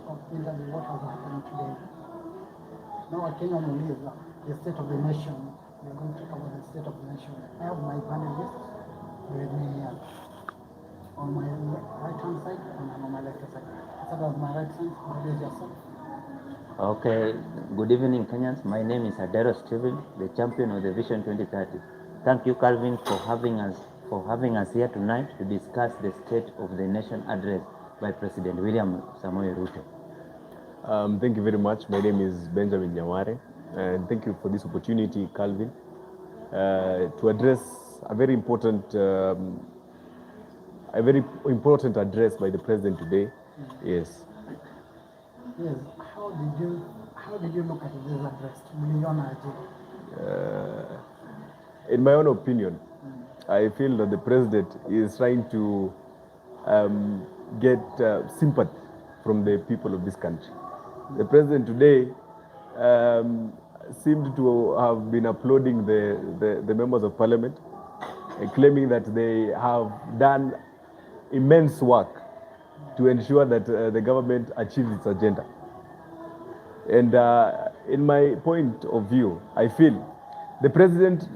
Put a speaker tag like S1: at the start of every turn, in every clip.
S1: of interview what has happened today. Now Kenya will leave the state of the nation. We are going to talk about the state of the nation. I have my panelists with me here. On my right hand side and on my left side. Instead of my right hand, introduce yourself.
S2: Okay, good evening, Kenyans. My name is Steven, the champion of the Vision 2030. Thank you, Calvin, for having us here tonight to discuss the State of the Nation address by President William Samoei Ruto.
S3: Thank you very much. My name is Benjamin Nyaware, and thank you for this opportunity, Calvin, to address a very important address by the president today. Yes.
S1: Yes. How did you look at this address?
S3: In my own opinion, I feel that the president is trying to get sympathy from the people of this country. The president today seemed to have been applauding the members of parliament, claiming that they have done immense work to ensure that the government achieves its agenda. And in my point of view, I feel the president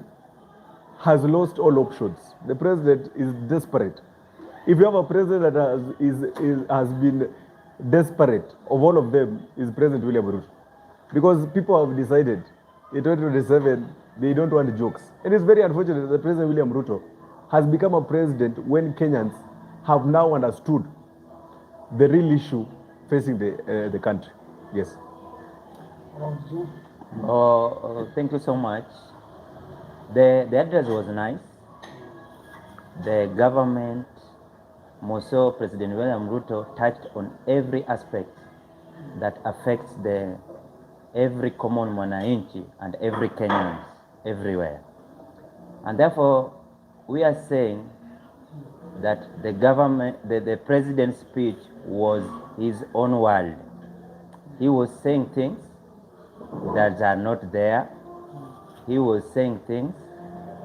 S3: has lost all options. The president is desperate. If you have a president that has been desperate, of all of them is President William Ruto. Because people have decided in 2027 they don't want jokes. And it's very unfortunate that President William Ruto has become a president when Kenyans have now understood the real issue facing the country. Yes.
S2: Thank you so much. The address was nice. The government, more so President William Ruto, touched on every aspect that affects every common mwananchi and every Kenyan everywhere. And therefore, we are saying that the president's speech was his own world. He was saying things that are not there. He was saying things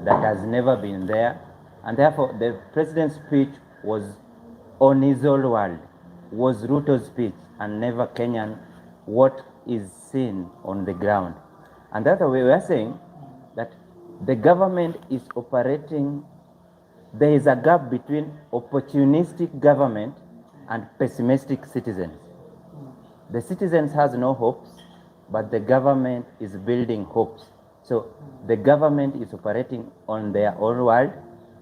S2: that has never been there. And therefore, the president's speech was on his own world, was Ruto's speech, and never Kenyan, what is seen on the ground. And that's why we are saying that the government is operating. There is a gap between opportunistic government and pessimistic citizens. The citizens has no hopes, but the government is building hopes. So the government is operating on their own world,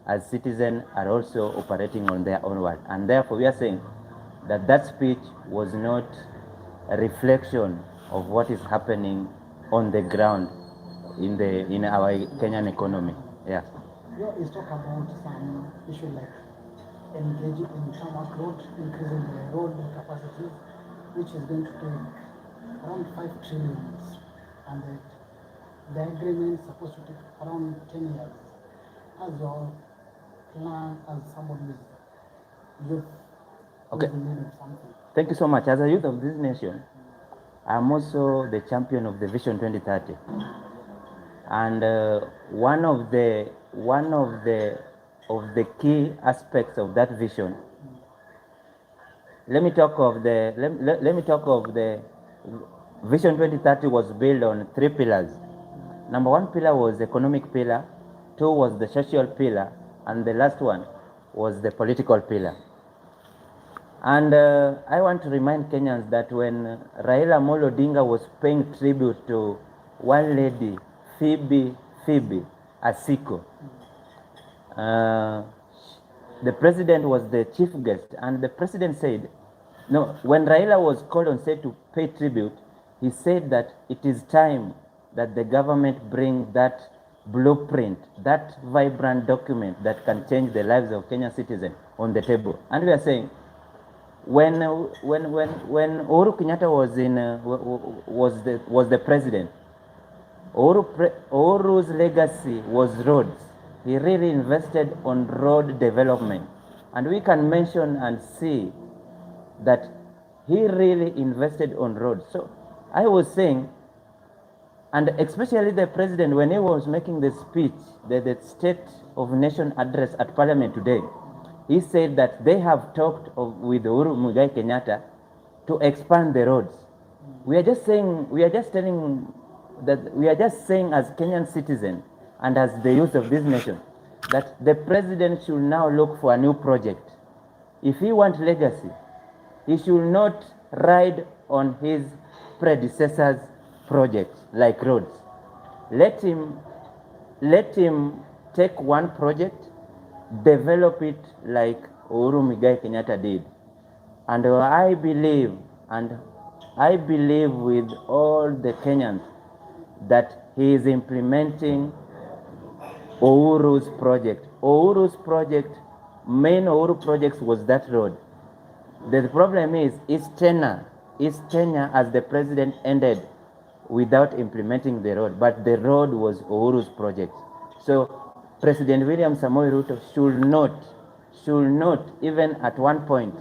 S2: as citizens are also operating on their own world. And therefore we are saying that that speech was not a reflection of what is happening on the ground in our Kenyan economy. Yeah.
S1: You talk about some issues like engaging in tarmac road, increasing the road capacity, which is going to take around 5 trillion, and the agreement is supposed to take around 10 years. As your plan, as somebody is youth,
S2: okay.
S1: Something.
S2: Thank you so much. As a youth of this nation, I'm also the champion of the Vision 2030, and one of the key aspects of that vision. Let me talk of the Vision 2030 was built on 3 pillars. Number 1 pillar was the economic pillar, 2 was the social pillar, and the last one was the political pillar. And I want to remind Kenyans that when Raila Amolo Odinga was paying tribute to one lady, Phoebe Asiko, the president was the chief guest, and the president said, no, when Raila was called on stage to pay tribute, he said that it is time that the government bring that blueprint, that vibrant document that can change the lives of Kenyan citizens on the table. And we are saying, when Uhuru Kenyatta was the president, Uhuru's legacy was roads. He really invested on road development, and we can mention and see that he really invested on roads. So I was saying, and especially the president, when he was making the speech, the State of Nation address at Parliament today, he said that they have talked with Uhuru Muigai Kenyatta to expand the roads. We are just saying, we are just telling that we are just saying as Kenyan citizens and as the youth of this nation that the president should now look for a new project. If he wants legacy, he should not ride on his predecessors' projects like roads. Let him take one project, develop it like Uhuru Muigai Kenyatta did. And I believe with all the Kenyans that he is implementing Uhuru's project. Uhuru's project, main Uhuru projects was that road. The problem is his tenure as the president ended without implementing the road, but the road was Uhuru's project. So President William Samoei Ruto should not even at one point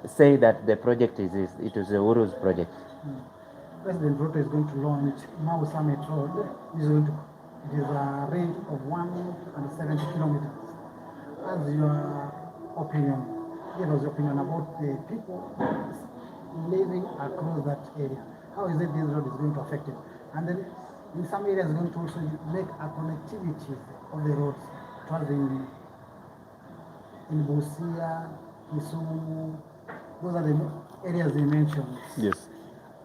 S2: say that the project it was Uhuru's project.
S1: President Ruto is going to launch Mau Summit Road. It is a range of 170 kilometers. As your opinion, give us your opinion about the people living across that area. How is it this road is going to affect it? And then in some areas it's going to also make a connectivity of the roads traveling in Busia, Kisumu. Those are the areas they mentioned.
S3: Yes.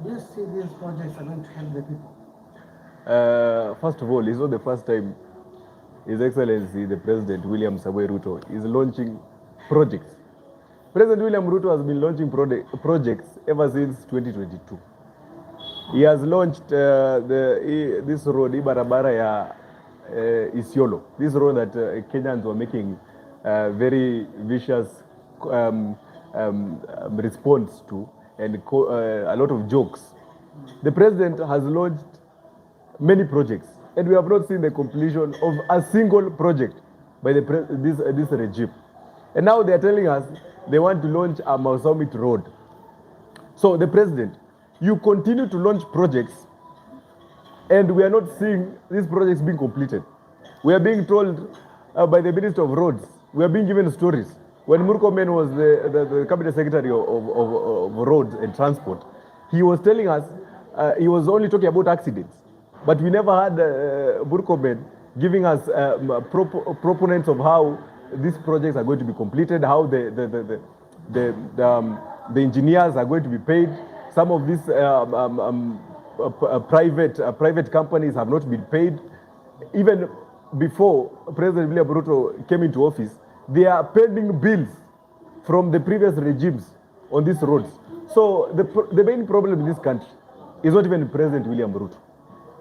S1: Do you see these projects are going to help the people?
S3: First of all, it's not the first time His Excellency, the President William Samoei Ruto, is launching projects. President William Ruto has been launching projects ever since 2022. He has launched this road, Ibarabara ya Isiolo, this road that Kenyans were making very vicious response to, and a lot of jokes. The President has launched many projects, and we have not seen the completion of a single project by this regime. And now they are telling us they want to launch a Mau Summit Road. So the President, you continue to launch projects, and we are not seeing these projects being completed. We are being told by the Minister of Roads, we are being given stories. When Murkomen was the Cabinet Secretary of Roads and Transport, he was telling us, he was only talking about accidents. But we never had Murkomen giving us proponents of how these projects are going to be completed, how the engineers are going to be paid. Some of these private companies have not been paid. Even before President William Ruto came into office, they are pending bills from the previous regimes on these roads. So the main problem in this country is not even President William Ruto.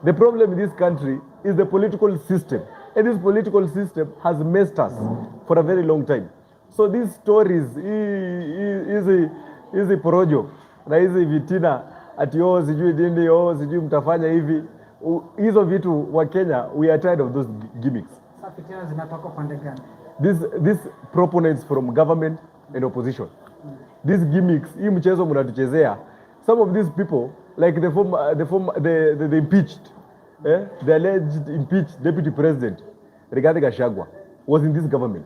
S3: The problem in this country is the political system. And this political system has messed us for a very long time. So these stories, hizi porojo na hizi vitina ati sijui dini sijui mtafanya hivi, hizo vitu wa Kenya, we are tired of those gimmicks. These proponents from government and opposition, these gimmicks, hii mchezo mnatuchezea. Some of these people, like the impeached, the alleged impeached deputy president, Rigathi Gachagua, was in this government.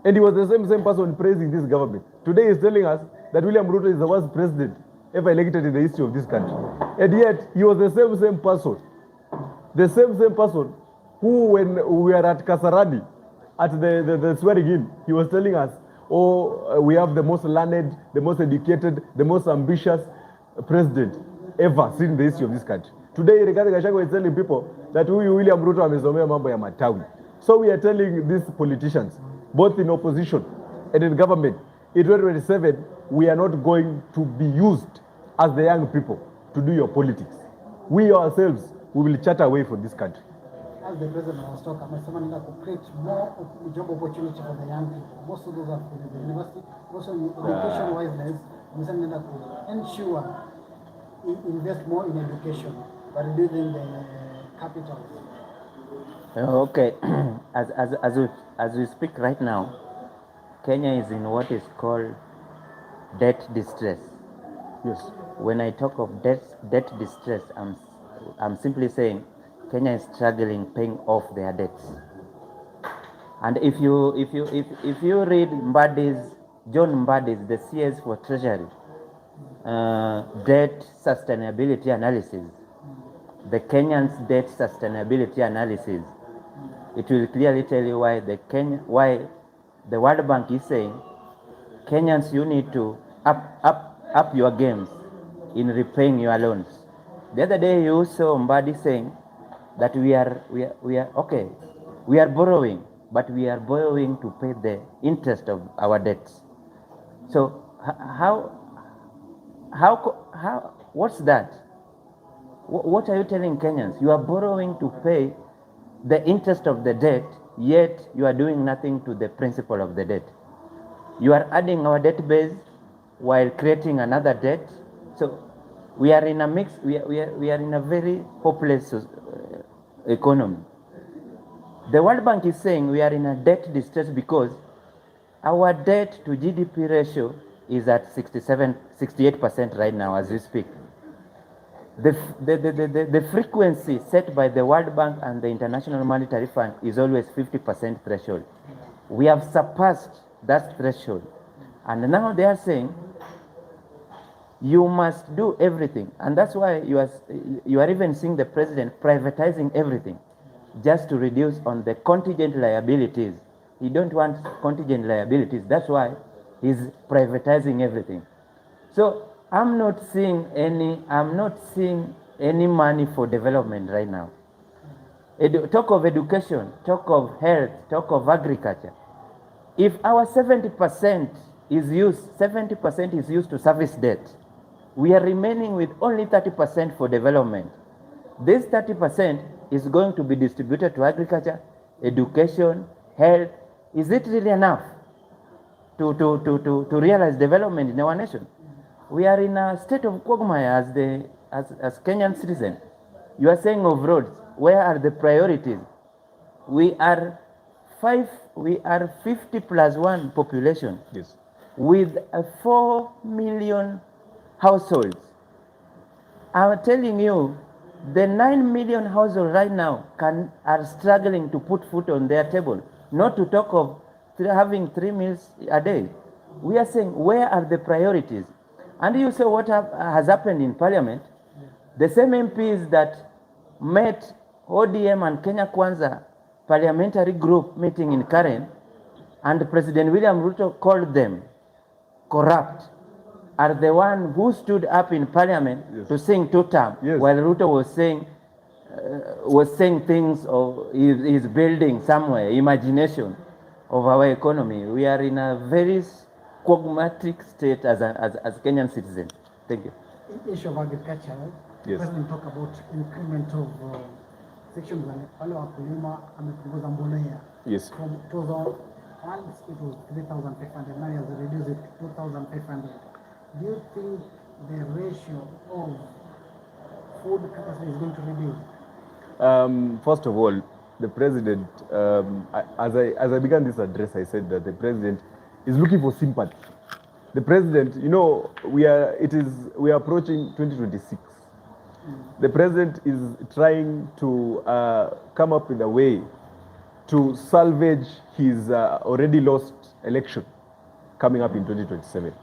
S3: And he was the same person praising this government. Today he's telling us that William Ruto is the worst president ever elected in the history of this country. And yet, he was the same person. The same person who, when we were at Kasarani, at the swearing in, he was telling us, we have the most learned, the most educated, the most ambitious president ever seen in the history of this country. Today, Rigathi Gachagua is telling people that William Ruto amesomea mambo ya matawi. So we are telling these politicians, both in opposition and in government, in 2027, we are not going to be used as the young people to do your politics. We ourselves, we will chat away from this country.
S1: As the president was talking, I'm to create more job opportunity for the young people. Most of those are from the university, also education-wise, I'm to ensure invest more in education by reducing the capital.
S2: Okay, as we speak right now, Kenya is in what is called debt distress.
S3: Yes.
S2: When I talk of debt distress, I'm simply saying Kenya is struggling paying off their debts. And if you read John Mbadi's, the CS for Treasury, debt sustainability analysis, the Kenyans debt sustainability analysis, it will clearly tell you why why the World Bank is saying, Kenyans, you need to up your games in repaying your loans. The other day you saw Mbadi saying that we are okay, we are borrowing, but we are borrowing to pay the interest of our debts. So how what's that? What are you telling Kenyans? You are borrowing to pay the interest of the debt, yet you are doing nothing to the principle of the debt. You are adding our debt base while creating another debt. So we are in a mix, we are in a very hopeless economy. The World Bank is saying we are in a debt distress because our debt to GDP ratio is at 68% right now as we speak. The frequency set by the World Bank and the International Monetary Fund is always 50% threshold. We have surpassed that threshold. And now they are saying, you must do everything. And that's why you are even seeing the president privatizing everything just to reduce on the contingent liabilities. He don't want contingent liabilities. That's why he's privatizing everything. So I'm not seeing any money for development right now. Talk of education, talk of health, talk of agriculture. If our 70% is used to service debt, we are remaining with only 30% for development. This 30% is going to be distributed to agriculture, education, health. Is it really enough to realize development in our nation? We are in a state of quagmire as Kenyan citizens. You are saying of roads, where are the priorities? We are 50 plus 1 population,
S3: Yes.
S2: with 4 million households. I'm telling you, the 9 million households right now are struggling to put food on their table, not to talk of having 3 meals a day. We are saying, where are the priorities? And you say what has happened in Parliament. The same MPs that met ODM and Kenya Kwanza parliamentary group meeting in Karen, and President William Ruto called them corrupt, are the one who stood up in Parliament, yes, to sing two-term, yes, while Ruto was saying things of his building somewhere, imagination of our economy. We are in a very quagmatic state as Kenyan citizens. Thank you.
S1: In issue of agriculture, yes, President talk about increment of sections wale wakulima amepunguza mbolea.
S3: Yes.
S1: From 2001 it was 3,500, now he has reduced it to 2,500. Do you think the ratio of food capacity is going to reduce?
S3: First of all, the president, as I began this address, I said that the president is looking for sympathy. The president, you know, we are approaching 2026. The president is trying to come up with a way to salvage his already lost election coming up in 2027.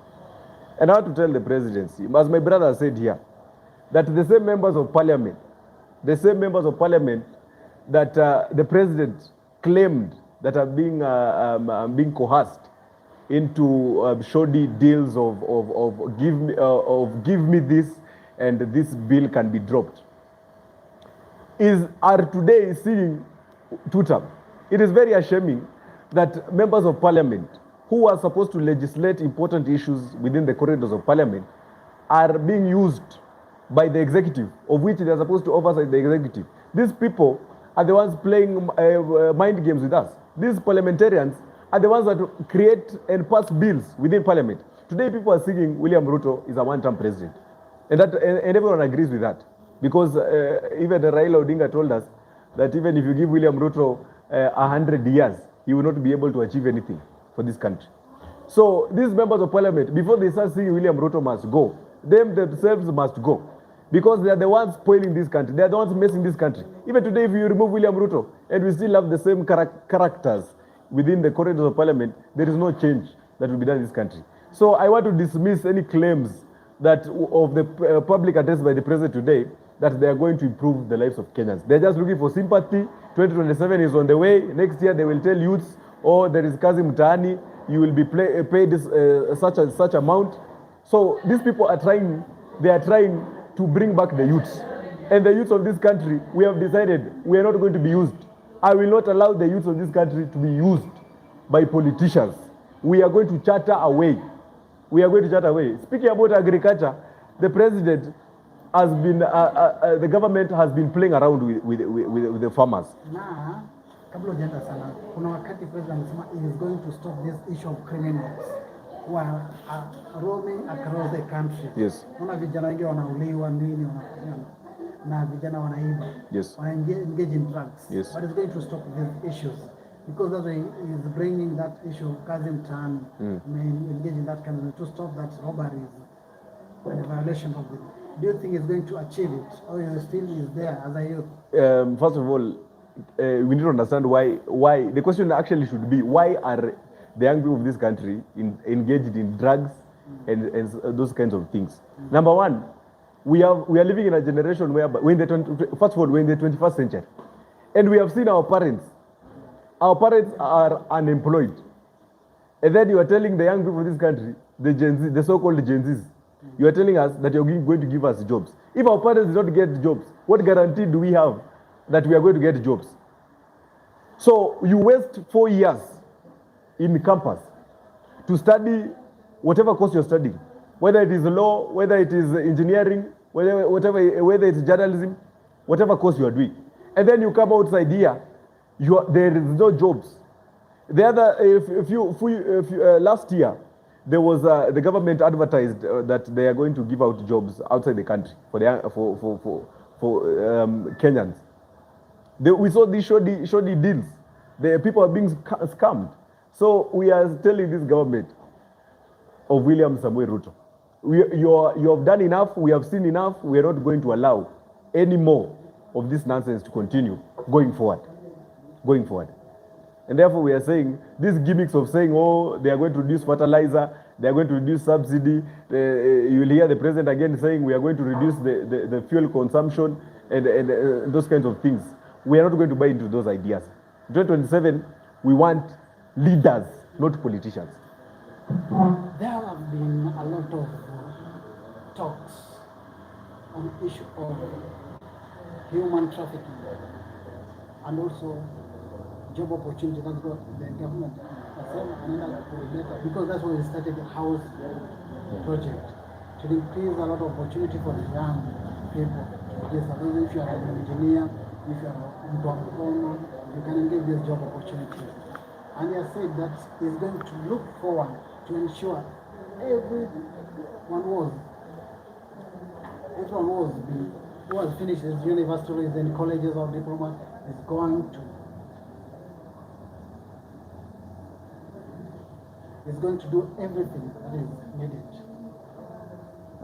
S3: And I want to tell the presidency, as my brother said here, that the same members of parliament that the president claimed that are being coerced into shoddy deals of give me this and this bill can be dropped, are today seeing two-term. It is very ashamed that members of parliament who are supposed to legislate important issues within the corridors of parliament are being used by the executive, of which they are supposed to oversight the executive. These people are the ones playing mind games with us. These parliamentarians are the ones that create and pass bills within parliament. Today people are singing William Ruto is a one-term president. And everyone agrees with that. Because even Raila Odinga told us that even if you give William Ruto 100 years, he will not be able to achieve anything for this country. So these members of parliament, before they start saying William Ruto must go, them themselves must go. Because they are the ones spoiling this country. They are the ones messing this country. Even today, if you remove William Ruto, and we still have the same characters within the corridors of parliament, there is no change that will be done in this country. So I want to dismiss any claims that of the public address by the president today, that they are going to improve the lives of Kenyans. They're just looking for sympathy. 2027 is on the way. Next year they will tell youths, oh, there is kazi mtaani, you will be paid this, such amount. So these people are trying, they are trying to bring back the youths. And the youths of this country, we have decided we are not going to be used. I will not allow the youths of this country to be used by politicians. We are going to charter away. We are going to charter away. Speaking about agriculture, the president has been, the government has been playing around with the farmers.
S1: Na kabla hujaenda sana, kuna wakati president alisema he is going to stop this issue of criminals who are roaming across the country.
S3: Yes.
S1: Kuna vijana wengi wanauliwa nini, wanafanya na vijana wanaiba.
S3: Yes.
S1: Wana engage in drugs.
S3: Yes.
S1: But it's going to stop these issues because that's why he is bringing that issue of kazi mtaani, engage in that kind of to stop that robberies and the violation of the. Do you think he's going to achieve it, or he still is there as a youth?
S3: First of all, we need to understand why. The question actually should be, why are the young people of this country engaged in drugs and those kinds of things? Number one, we are living in a generation where, first of all, we're in the 21st century, and we have seen our parents. Our parents are unemployed, and then you are telling the young people of this country, the Gen Z, the so-called Gen Zs, you are telling us that you're going to give us jobs. If our parents don't get jobs, what guarantee do we have that we are going to get jobs? So you waste 4 years in campus to study whatever course you're studying, whether it is law, whether it is engineering, whether it's journalism, whatever course you are doing. And then you come outside here, there is no jobs. The other, last year, there was the government advertised that they are going to give out jobs outside the country for Kenyans. We saw these shoddy deals. The people are being scammed. So we are telling this government of William Samuel Ruto, you have done enough. We have seen enough. We are not going to allow any more of this nonsense to continue going forward. And therefore, we are saying these gimmicks of saying, oh, they are going to reduce fertilizer, they are going to reduce subsidy. You will hear the president again saying we are going to reduce the fuel consumption and those kinds of things. We are not going to buy into those ideas. In 2027, we want leaders, not politicians.
S1: There have been a lot of talks on the issue of human trafficking and also job opportunity. That's what the government because that's why we started the house project to increase a lot of opportunity for the young people. Yes, if you are an engineer, if you are a oeino, you can engage this job opportunity. And he has said that he's going to look forward to ensure everyone who has finished his universities and colleges or diplomas is going to do everything that is needed.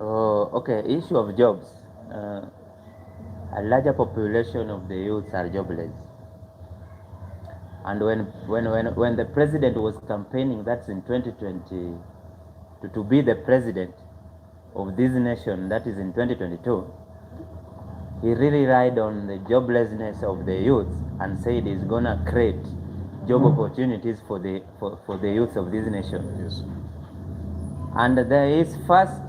S2: Oh, okay. Issue of jobs. A larger population of the youths are jobless. And when the president was campaigning, that's in 2020, to be the president of this nation, that is in 2022, he really relied on the joblessness of the youth and said he's gonna create job opportunities for the youth of this nation.
S3: Yes.
S2: And his first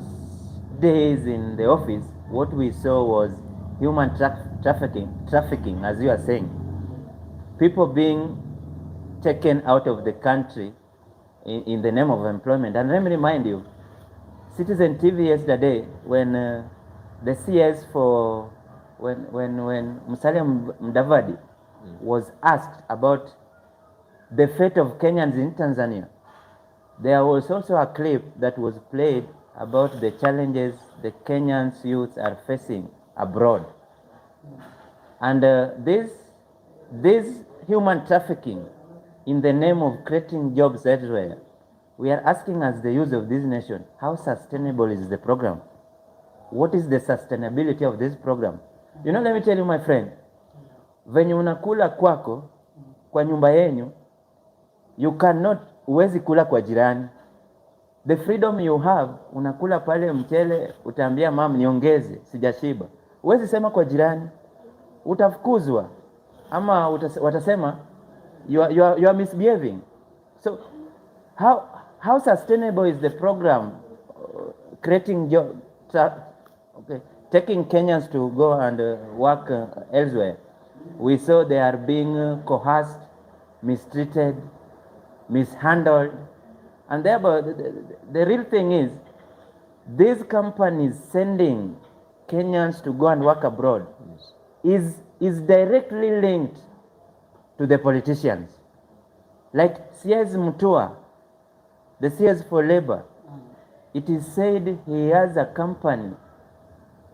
S2: days in the office, what we saw was human trafficking, as you are saying. People being taken out of the country in the name of employment. And let me remind you, CitizenTV yesterday, when the CS for when Musalia Mudavadi was asked about the fate of Kenyans in Tanzania, there was also a clip that was played about the challenges the Kenyans youths are facing abroad. And this human trafficking in the name of creating jobs everywhere, we are asking as the youth of this nation, how sustainable is the program? What is the sustainability of this program? You know, let me tell you, my friend, venye unakula kwako, kwa nyumba yenyu, you cannot, huwezi kula kwa jirani. The freedom you have, unakula pale mchele, utaambia mam niongeze, sijashiba. Huwezi sema kwa jirani, utafukuzwa ama watasema you are misbehaving. So how sustainable is the program creating jobs, okay, taking Kenyans to go and work elsewhere? We saw they are being coerced, mistreated, mishandled, and thereby the real thing is these companies sending Kenyans to go and work abroad is directly linked to the politicians. Like CS Mutua, the CS for Labor, it is said he has a company.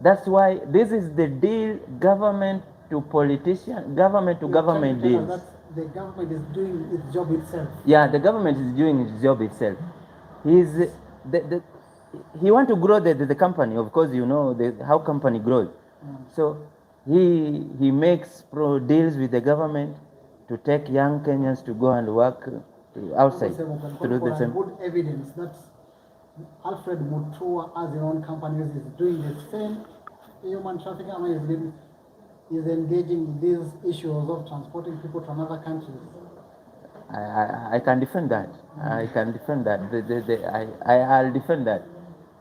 S2: That's why this is the deal, government to politician, government to government deals.
S1: That the government is doing its job itself.
S2: Yeah, the government is doing its job itself. He want to grow the company. Of course, you know how company grows. So he makes deals with the government to take young Kenyans to go and work outside to do the same.
S1: Good evidence that Alfred Mutua, as his own companies, is doing the same human trafficking, and is engaging in these issues of transporting people to another countries.
S2: I can defend that. I can defend that. I'll defend that.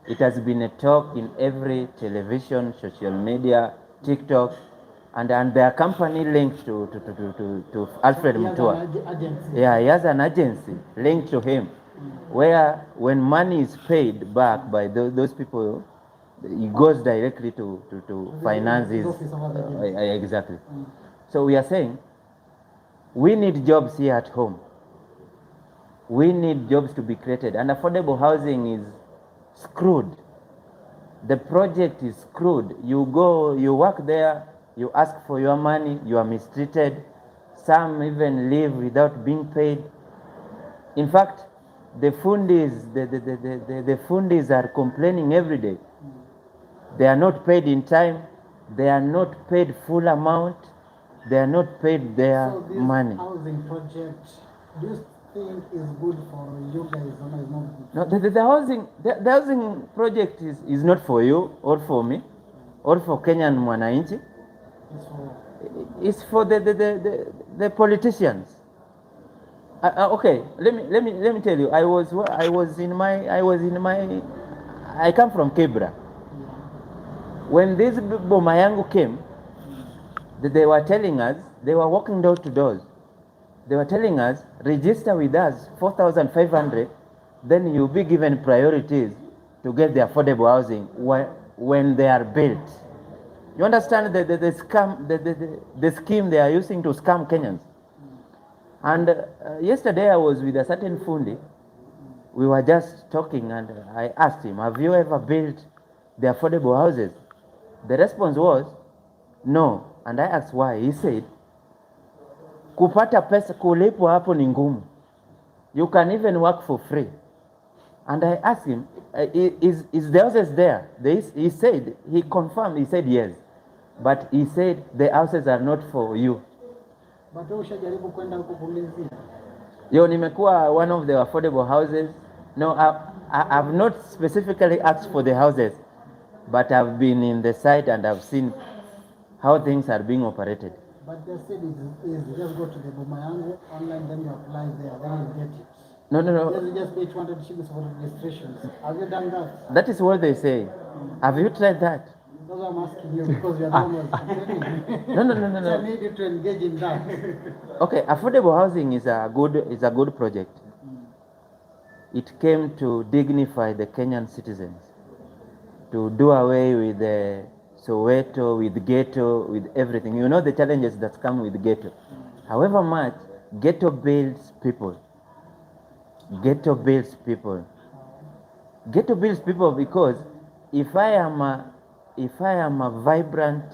S2: It has been a talk in every television, social media, TikTok, and their company linked to Alfred Mutua. Yeah, he has an agency linked to him, where when money is paid back by those people, it goes directly to finances. Exactly. So we are saying we need jobs here at home. We need jobs to be created, and affordable housing is screwed. The project is screwed. You go, you work there, you ask for your money, you are mistreated. Some even leave without being paid. In fact, the fundis are complaining every day. They are not paid in time. They are not paid full amount. They are not paid their money.
S1: Housing project, do you think is good for you guys or is not good?
S2: No, the housing project is not for you or for me or for Kenyan mwananchi. It's for the politicians. Okay, let me tell you. I come from Kibra. When this boma yangu came, they were telling us, they were walking door to doors. They were telling us, register with us 4,500, then you'll be given priorities to get the affordable housing when they are built. You understand the scam, the scheme they are using to scam Kenyans. And yesterday I was with a certain fundi. We were just talking and I asked him, have you ever built the affordable houses? The response was, no. And I asked why. He said, kupata pesa kulipwa hapo ni ngumu. You can even work for free. And I asked him, is the houses there? He said, he confirmed, he said yes. But he said the houses are not for you.
S1: But ushajaribu kwenda huko kuulizia?
S2: Yo, nimekuwa one of the affordable houses. No, I've not specifically asked for the houses, but I've been in the site and I've seen how things are being operated.
S1: But they said it is easy. Just go to the boma yangu online, then you apply there, then you get it.
S2: No.
S1: You just pay 200 shillings for registrations. Have you done that?
S2: That is what they say. Have you tried that?
S1: That's what I'm asking you, because you are the one who is complaining.
S2: No.
S1: So I need you to engage in that.
S2: Okay, affordable housing is a good project. It came to dignify the Kenyan citizens, to do away with the Soweto, with ghetto, with everything. You know the challenges that come with ghetto. However much, ghetto builds people. Ghetto builds people. Ghetto builds people because if I am a vibrant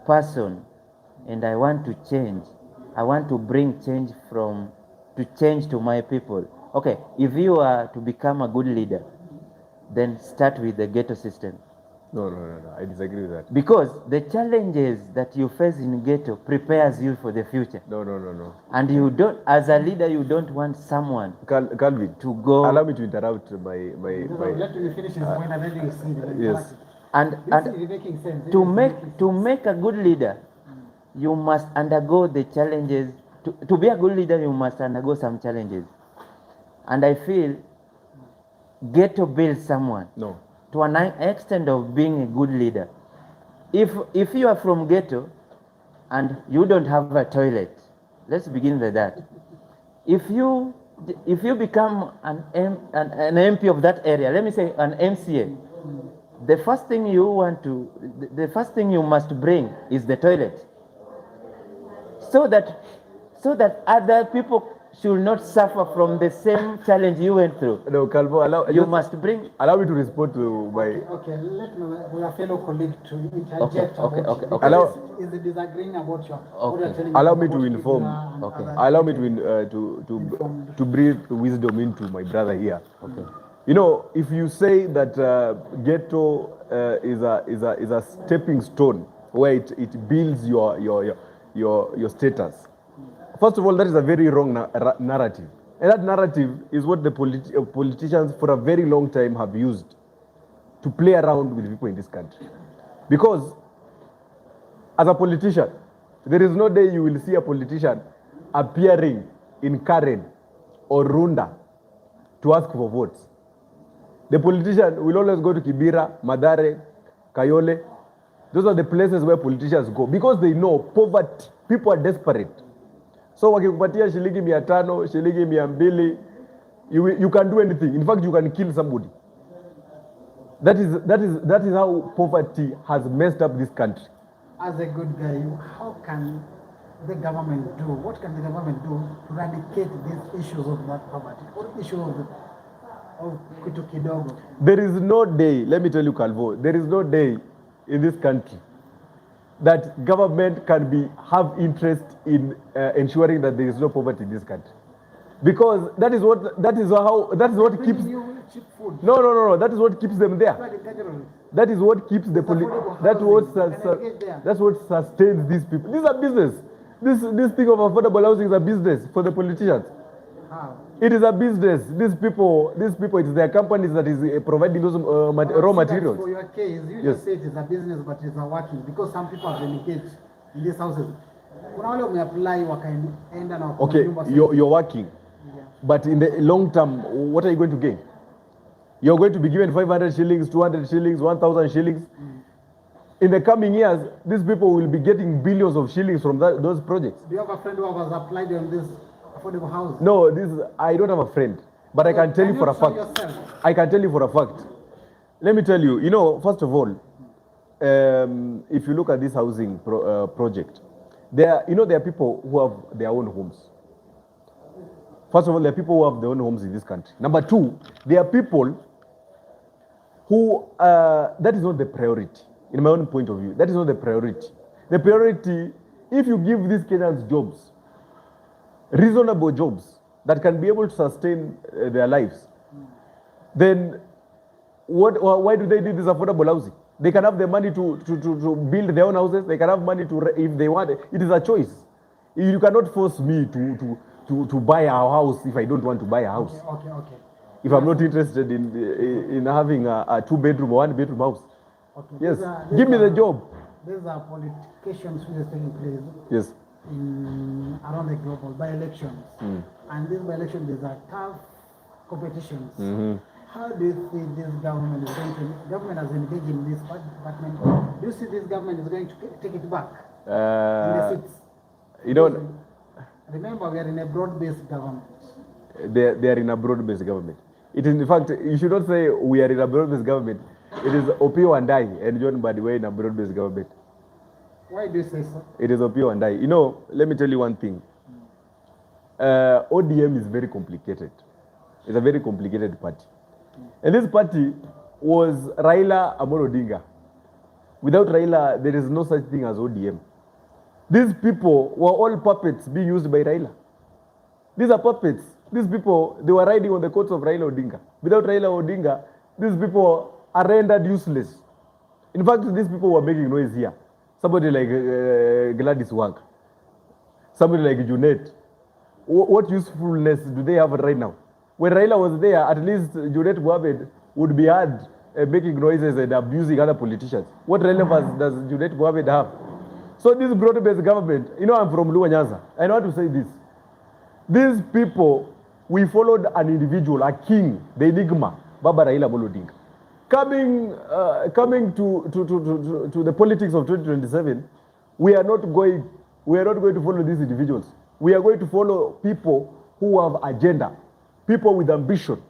S2: person and I want to change, I want to bring change to my people. Okay, if you are to become a good leader, then start with the ghetto system.
S3: No, I disagree with that.
S2: Because the challenges that you face in ghetto prepares you for the future.
S3: No.
S2: And you don't, as a leader, you don't want someone
S3: Calvin,
S2: to go.
S3: allow me to interrupt my.
S1: Let me finish his point and then you see the
S3: Yes.
S2: And
S1: This is making sense.
S2: to make a good leader, you must undergo the challenges. To be a good leader, you must undergo some challenges. And I feel ghetto builds someone.
S3: No.
S2: To an extent of being a good leader. If you are from ghetto and you don't have a toilet, let's begin with that. If you become an MP of that area, let me say an MCA, the first thing you must bring is the toilet, so that other people should not suffer from the same challenge you went through.
S3: No, Calvo, allow me to respond to my.
S1: Okay, let me, we are fellow colleague to interject
S2: Okay.
S1: Is it disagreeing about your what you're telling
S3: Allow
S1: us
S3: me to
S1: about
S3: inform.
S1: Kibera and
S3: Okay.
S1: other
S3: Allow me
S1: informed.
S3: to breathe wisdom into my brother here. Okay. You know, if you say that ghetto is a stepping stone where it builds your status. First of all, that is a very wrong narrative. And that narrative is what the politicians for a very long time have used to play around with people in this country. Because as a politician, there is no day you will see a politician appearing in Karen or Runda to ask for votes. The politician will always go to Kibera, Madare, Kayole. Those are the places where politicians go because they know poverty. People are desperate. So wakikupatia shilingi 500, shilingi 200, you can do anything. In fact, you can kill somebody. That is how poverty has messed up this country.
S1: As a good guy, how can the government do? What can the government do to eradicate these issues of that poverty or issues of kitu kidogo?
S3: There is no day, let me tell you, Calvo, there is no day in this country that government can have interest in ensuring that there is no poverty in this country, because that is what keeps.
S1: Cheap food.
S3: No. That is what keeps them there. That is what keeps the that's what sustains these people. These are business. This thing of affordable housing is a business for the politicians.
S1: How?
S3: It is a business. These people, it is their companies that is providing those raw materials.
S1: For your case, you just say it is a business, but it's not working because some people have been engaged in these houses.
S3: Okay, you're working, but in the long term, what are you going to gain? You're going to be given 500 shillings, 200 shillings, 1,000 shillings. In the coming years, these people will be getting billions of shillings from those projects.
S1: Do you have a friend who has applied on this affordable house?
S3: No, I don't have a friend, but I can tell you for a fact. I can tell you for a fact. Let me tell you, first of all, if you look at this housing project, there are people who have their own homes. First of all, there are people who have their own homes in this country. Number two, there are people who, that is not the priority. In my own point of view, that is not the priority. The priority, if you give these Kenyans jobs, reasonable jobs that can be able to sustain their lives, then why do they need this affordable housing? They can have the money to build their own houses. They can have money if they want. It is a choice. You cannot force me to buy a house if I don't want to buy a house.
S1: Okay.
S3: If I'm not interested in having a 2-bedroom or 1-bedroom house.
S1: Okay.
S3: Yes. Give me the job.
S1: These are politicians who are taking place.
S3: Yes.
S1: Around the global by-elections. And these by-elections, these are tough competitions. How do you see this government is going to, government has engaged in this department, do you see this government is going to take it back in the seats? Remember, we are in a broad-based government.
S3: They are in a broad-based government. It is, in fact, you should not say we are in a broad-based government. It is Opio and I and John Badiwe in a broad-based government.
S1: Why do you say so?
S3: It is Opio and I. Let me tell you one thing. ODM is very complicated. It's a very complicated party. And this party was Raila Amolo Odinga. Without Raila, there is no such thing as ODM. These people were all puppets being used by Raila. These are puppets. These people, they were riding on the coats of Raila Odinga. Without Raila Odinga, these people are rendered useless. In fact, these people were making noise here. Somebody like Gladys Wang, somebody like Junet. What usefulness do they have right now? When Raila was there, at least Junet Mohammed would be heard making noises and abusing other politicians. What relevance does Junet Mohammed have? So this broad-based government, you know, I'm from Luwa Nyanza. I know how to say this. These people, we followed an individual, a king, the enigma, Baba Raila Amolo Odinga. Coming to the politics of 2027, we are not going to follow these individuals. We are going to follow people who have agenda, people with ambition,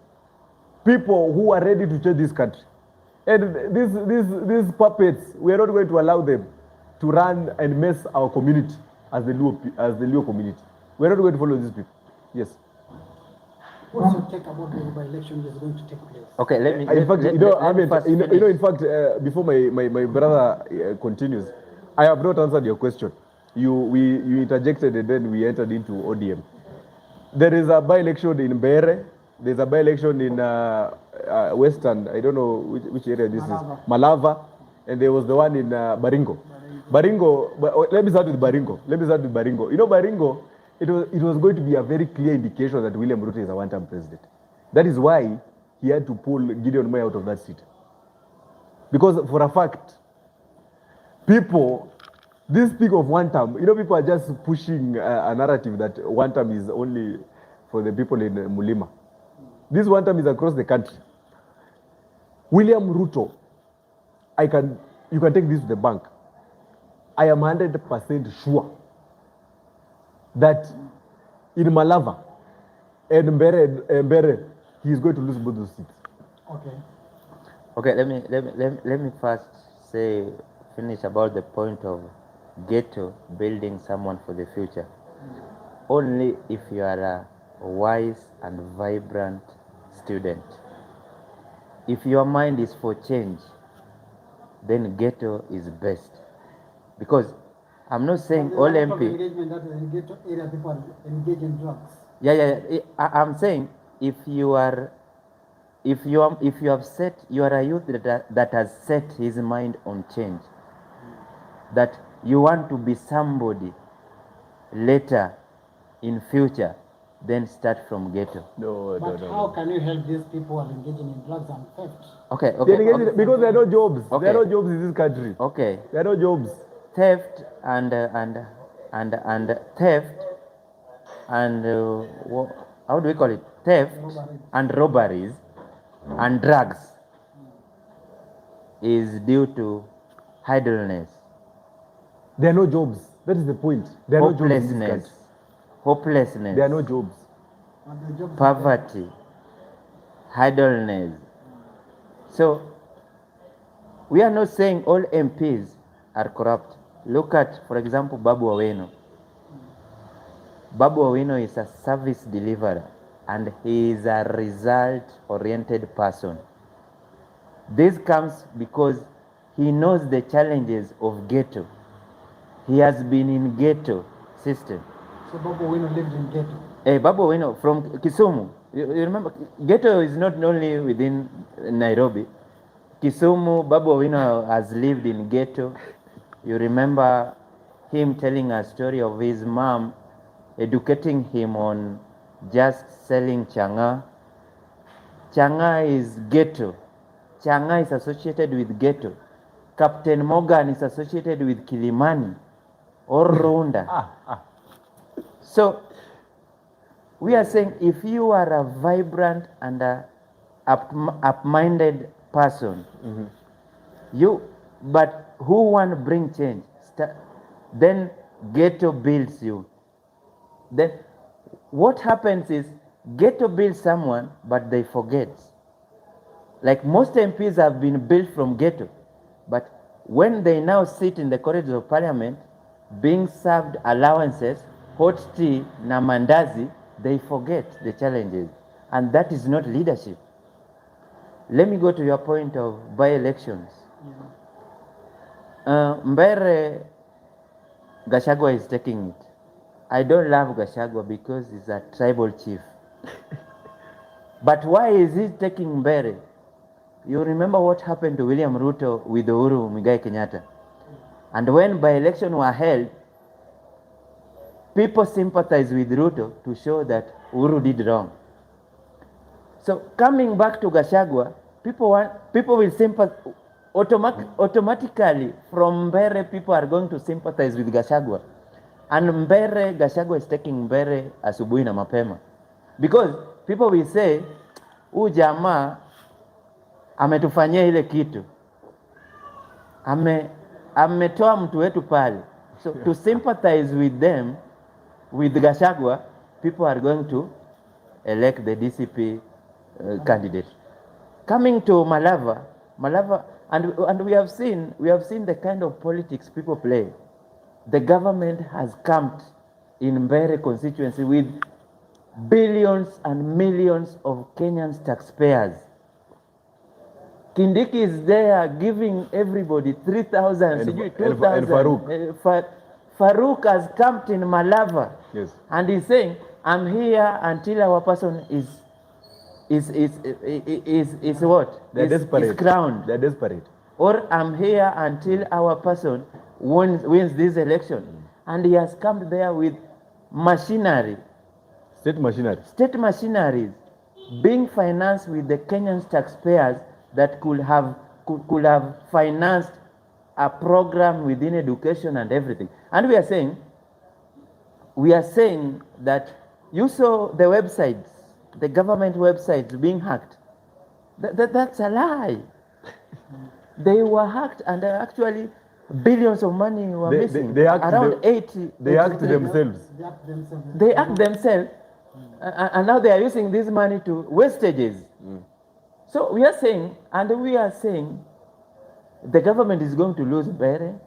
S3: people who are ready to change this country. And these puppets, we are not going to allow them to run and mess our community as the Luo community. We are not going to follow these people. Yes.
S1: What's your take about the by-election that is going to take place?
S2: Okay, let me.
S3: In fact, in fact, before my brother continues, I have not answered your question. You interjected and then we entered into ODM. There is a by-election in Bere. There's a by-election in Western. I don't know which area this
S1: Malava.
S3: is. Malava, and there was the one in Baringo. Let me start with Baringo. You know, Baringo. It was going to be a very clear indication that William Ruto is a one-term president. That is why he had to pull Gideon Moy out of that seat. Because for a fact, this speak of one term, you know, people are just pushing a narrative that one term is only for the people in Mulima. This one term is across the country. William Ruto, you can take this to the bank. I am 100% sure that in Malava and Mbere, he is going to lose both those seats.
S1: Okay.
S2: Okay, let me first finish about the point of ghetto building someone for the future. Only if you are a wise and vibrant student. If your mind is for change, then ghetto is best. Because I'm not saying all MP.
S1: Engagement that is in ghetto area, people engage in drugs.
S2: Yeah. I'm saying if you are a youth that has set his mind on change, that you want to be somebody later in future, then start from ghetto.
S3: No.
S1: How can you help these people who are engaging in drugs and theft?
S2: Okay.
S3: Because there are no jobs.
S2: Okay.
S3: There are no jobs in this country.
S2: Okay.
S3: There are no jobs.
S2: Theft and theft and how do we call it? Theft and robberies and drugs is due to idleness,
S3: There are no jobs. That is the point. There are no jobs in this country.
S2: hopelessness,
S3: There are no jobs.
S1: And the jobs
S2: poverty, idleness. So we are not saying all MPs are corrupt. Look at, for example, Babu Oeino. Babu Oeino is a service deliverer and he is a result-oriented person. This comes because he knows the challenges of ghetto. He has been in ghetto system.
S1: So Babu Oeino lived in ghetto.
S2: Babu Oeino from Kisumu. You remember, ghetto is not only within Nairobi. Kisumu, Babu Oeino has lived in ghetto. You remember him telling a story of his mom educating him on just selling changa. Changa is ghetto. Changa is associated with ghetto. Captain Morgan is associated with Kilimani or Rwanda. So we are saying if you are a vibrant and a up-minded person, but who want to bring change, then ghetto builds you. Then what happens is ghetto builds someone, but they forget. Like most MPs have been built from ghetto, but when they now sit in the corridors of parliament, being served allowances, hot tea, na mandazi, they forget the challenges. And that is not leadership. Let me go to your point of by-elections. Mbere, Gachagua is taking it. I don't love Gachagua because he's a tribal chief. But why is he taking Mbere? You remember what happened to William Ruto with Uhuru Muigai Kenyatta? And when by-election were held, people sympathized with Ruto to show that Uhuru did wrong. So coming back to Gachagua, people will sympathize automatically from Mbere. People are going to sympathize with Gachagua, and Mbere, Gachagua is taking Mbere asubuhi na mapema, because people will say huyu jamaa ametufanyia ile kitu, ametoa mtu wetu pale. So to sympathize with them, with Gachagua, people are going to elect the DCP candidate. Coming to Malava, and we have seen the kind of politics people play. The government has camped in Mbere constituency with billions and millions of Kenyans taxpayers. Kindiki is there giving everybody 3,000, 2,000. Farouk has camped in Malava,
S3: Yes.
S2: and he's saying, "I'm here until our person is what?
S3: They're desperate.
S2: Is crowned.
S3: They're desperate.
S2: Or I'm here until our person wins this election." And he has come there with machinery,
S3: State machinery.
S2: state machineries, being financed with the Kenyan taxpayers that could have financed a program within education and everything. And we are saying that you saw the websites, the government websites being hacked. That's a lie. They were hacked, and actually billions of money were missing.
S3: They hacked
S2: around 80.
S3: They hacked themselves.
S2: They hacked themselves, and now they are using this money to wastages. So we are saying, the government is going to lose Mbere.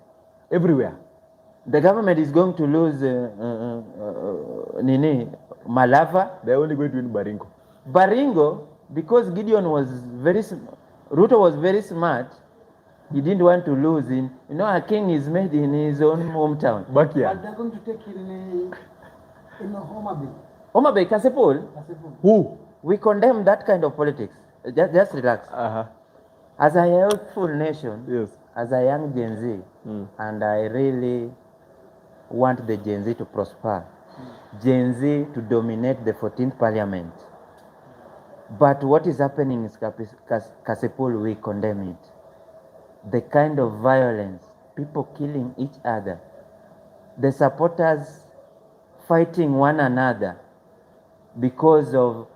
S3: Everywhere.
S2: The government is going to lose Malava.
S3: They're only going to win Baringo.
S2: Baringo, because Ruto was very smart, he didn't want to lose in. A king is made in his own hometown.
S3: Backyard.
S1: But they're going to take it in Homa Bay.
S2: Homa Bay, Kasipul,
S3: Who?
S2: we condemn that kind of politics. Just relax. As a youthful nation,
S3: Yes.
S2: as a young Gen Z, and I really want the Gen Z to prosper, Gen Z to dominate the 14th parliament. But what is happening in Kasipul, we condemn it. The kind of violence, people killing each other, the supporters fighting one another because of.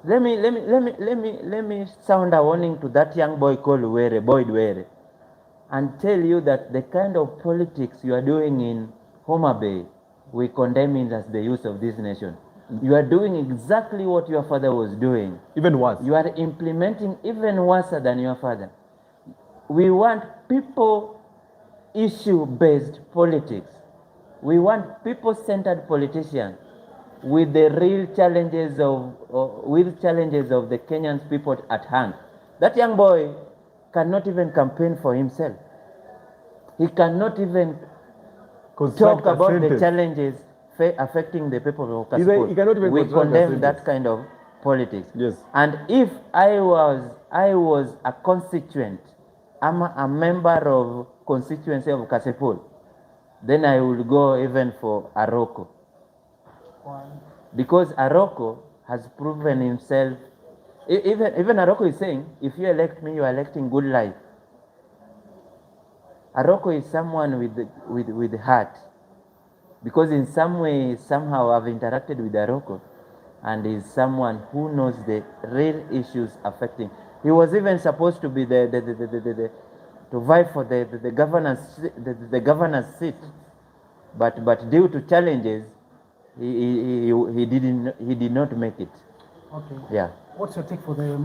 S2: Let me sound a warning to that young boy called Boyd Were, and tell you that the kind of politics you are doing in Homa Bay, we condemn it as the youth of this nation. You are doing exactly what your father was doing.
S3: Even worse.
S2: You are implementing even worse than your father. We want people issue-based politics. We want people-centered politicians with the real challenges of the Kenyan people at hand. That young boy cannot even campaign for himself. He cannot even talk about the challenges affecting the people of Kasipul.
S3: He cannot even
S2: we condemn that kind of politics.
S3: Yes.
S2: And if I was a constituent, I'm a member of constituency of Kasipul, then I would go even for Aroko.
S1: Why?
S2: Because Aroko has proven himself. Even Aroko is saying, if you elect me, you are electing good life. Aroko is someone with heart, because in some way, somehow, I've interacted with Aroko, and is someone who knows the real issues affecting. He was even supposed to be to vie for the governor's seat, but due to challenges, he did not make it.
S1: Okay.
S2: Yeah.
S1: What's your take for the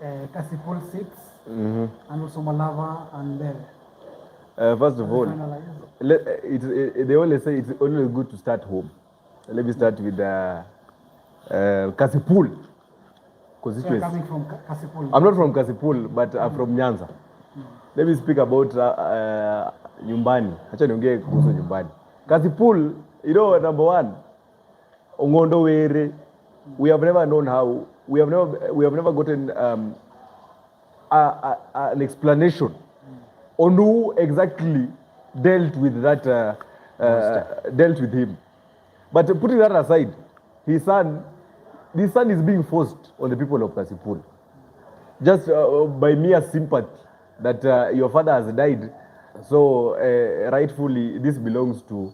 S1: Kasipul seats and also Malava and Mbere?
S3: First of all, they always say it's always good to start home. Let me start with Kasipul constituency.
S1: So you're coming from Kasipul?
S3: I'm not from Kasipul, but I'm from Nyanza. Let me speak about nyumbani. Acha niongee kuhusu nyumbani. Kasipul, number one, Ongondo Were, we have never known how, we have never gotten an explanation on who exactly dealt with that, dealt with him. But putting that aside, his son is being forced on the people of Kasipul, just by mere sympathy that your father has died, so rightfully this belongs to,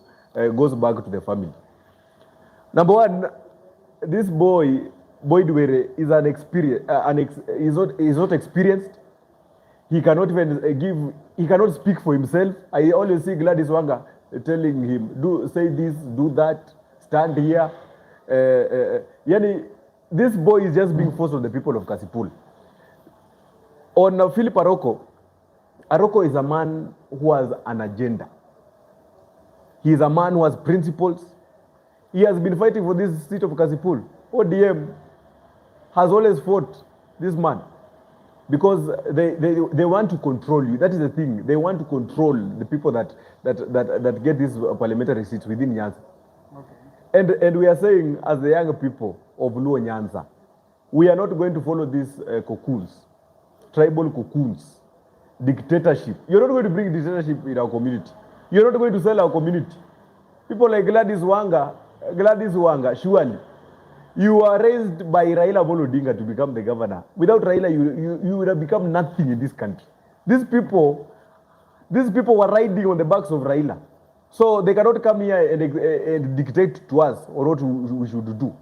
S3: goes back to the family. Number one, this boy Were, is an experience, is not experienced. He cannot even he cannot speak for himself. I always see Gladys Wanga telling him, say this, do that, stand here. Yani, this boy is just being forced on the people of Kasipul. On Philip Aroko is a man who has an agenda. He is a man who has principles. He has been fighting for this seat of Kasipul. ODM has always fought this man because they want to control you. That is the thing. They want to control the people that get these parliamentary seats within Nyanza. Okay. And we are saying, as the young people of Luo Nyanza, we are not going to follow these cocoons, tribal cocoons, dictatorship. You're not going to bring dictatorship in our community. You're not going to sell our community. People like Gladys Wanga, surely. You are raised by Raila Odinga to become the governor. Without Raila, you would have become nothing in this country. These people were riding on the backs of Raila. So they cannot come here and dictate to us or what we should do.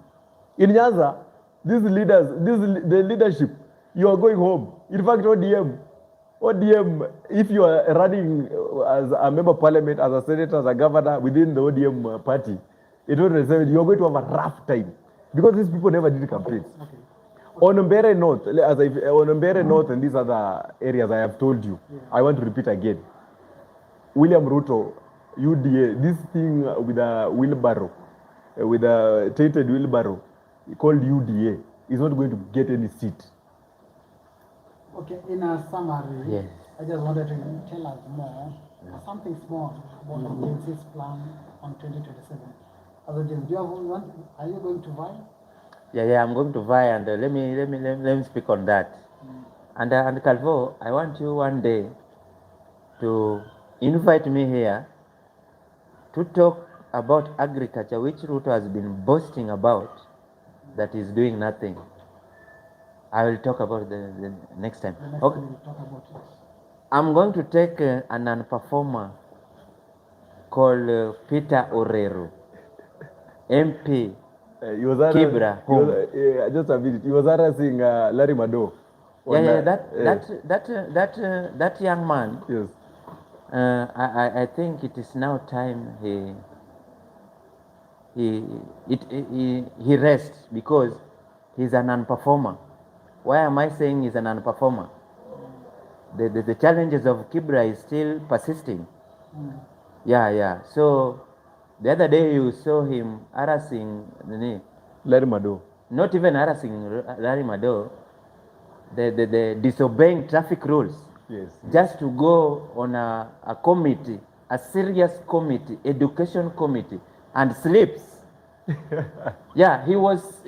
S3: In Nyanza, these leaders, the leadership, you are going home. In fact, ODM, if you are running as a member of parliament, as a senator, as a governor within the ODM party, you are going to have a rough time. Because these people never did campaigns. Okay. On Mbere North, on Mbere North and these other areas I have told you, I want to repeat again. William Ruto, UDA, this thing with a wheelbarrow, with a tainted wheelbarrow, called UDA, is not going to get any seat.
S1: Okay, in a summary,
S2: yes.
S1: I just wanted to tell us more, something small about the genzs plan on 2027. Do you have one? Are you going to vie?
S2: Yeah, I'm going to vie, and let me speak on that. And Calvo, I want you one day to invite me here to talk about agriculture, which Ruto has been boasting about, that is doing nothing. I will talk about the next time. Okay.
S1: We'll talk about it.
S2: I'm going to take a non-performer called Peter Orero. MP Kibra home.
S3: Just a minute. He was harassing Larry Mado.
S2: That young man.
S3: Yes.
S2: I think it is now time he rests because he's a non-performer. Why am I saying he's a non-performer? The challenges of Kibra is still persisting. Yeah. So the other day you saw him harassing
S3: Larry Mado.
S2: Not even harassing Larry Mado, the disobeying traffic rules.
S3: Yes.
S2: Just to go on a committee, a serious committee, education committee, and sleeps. Yeah, he was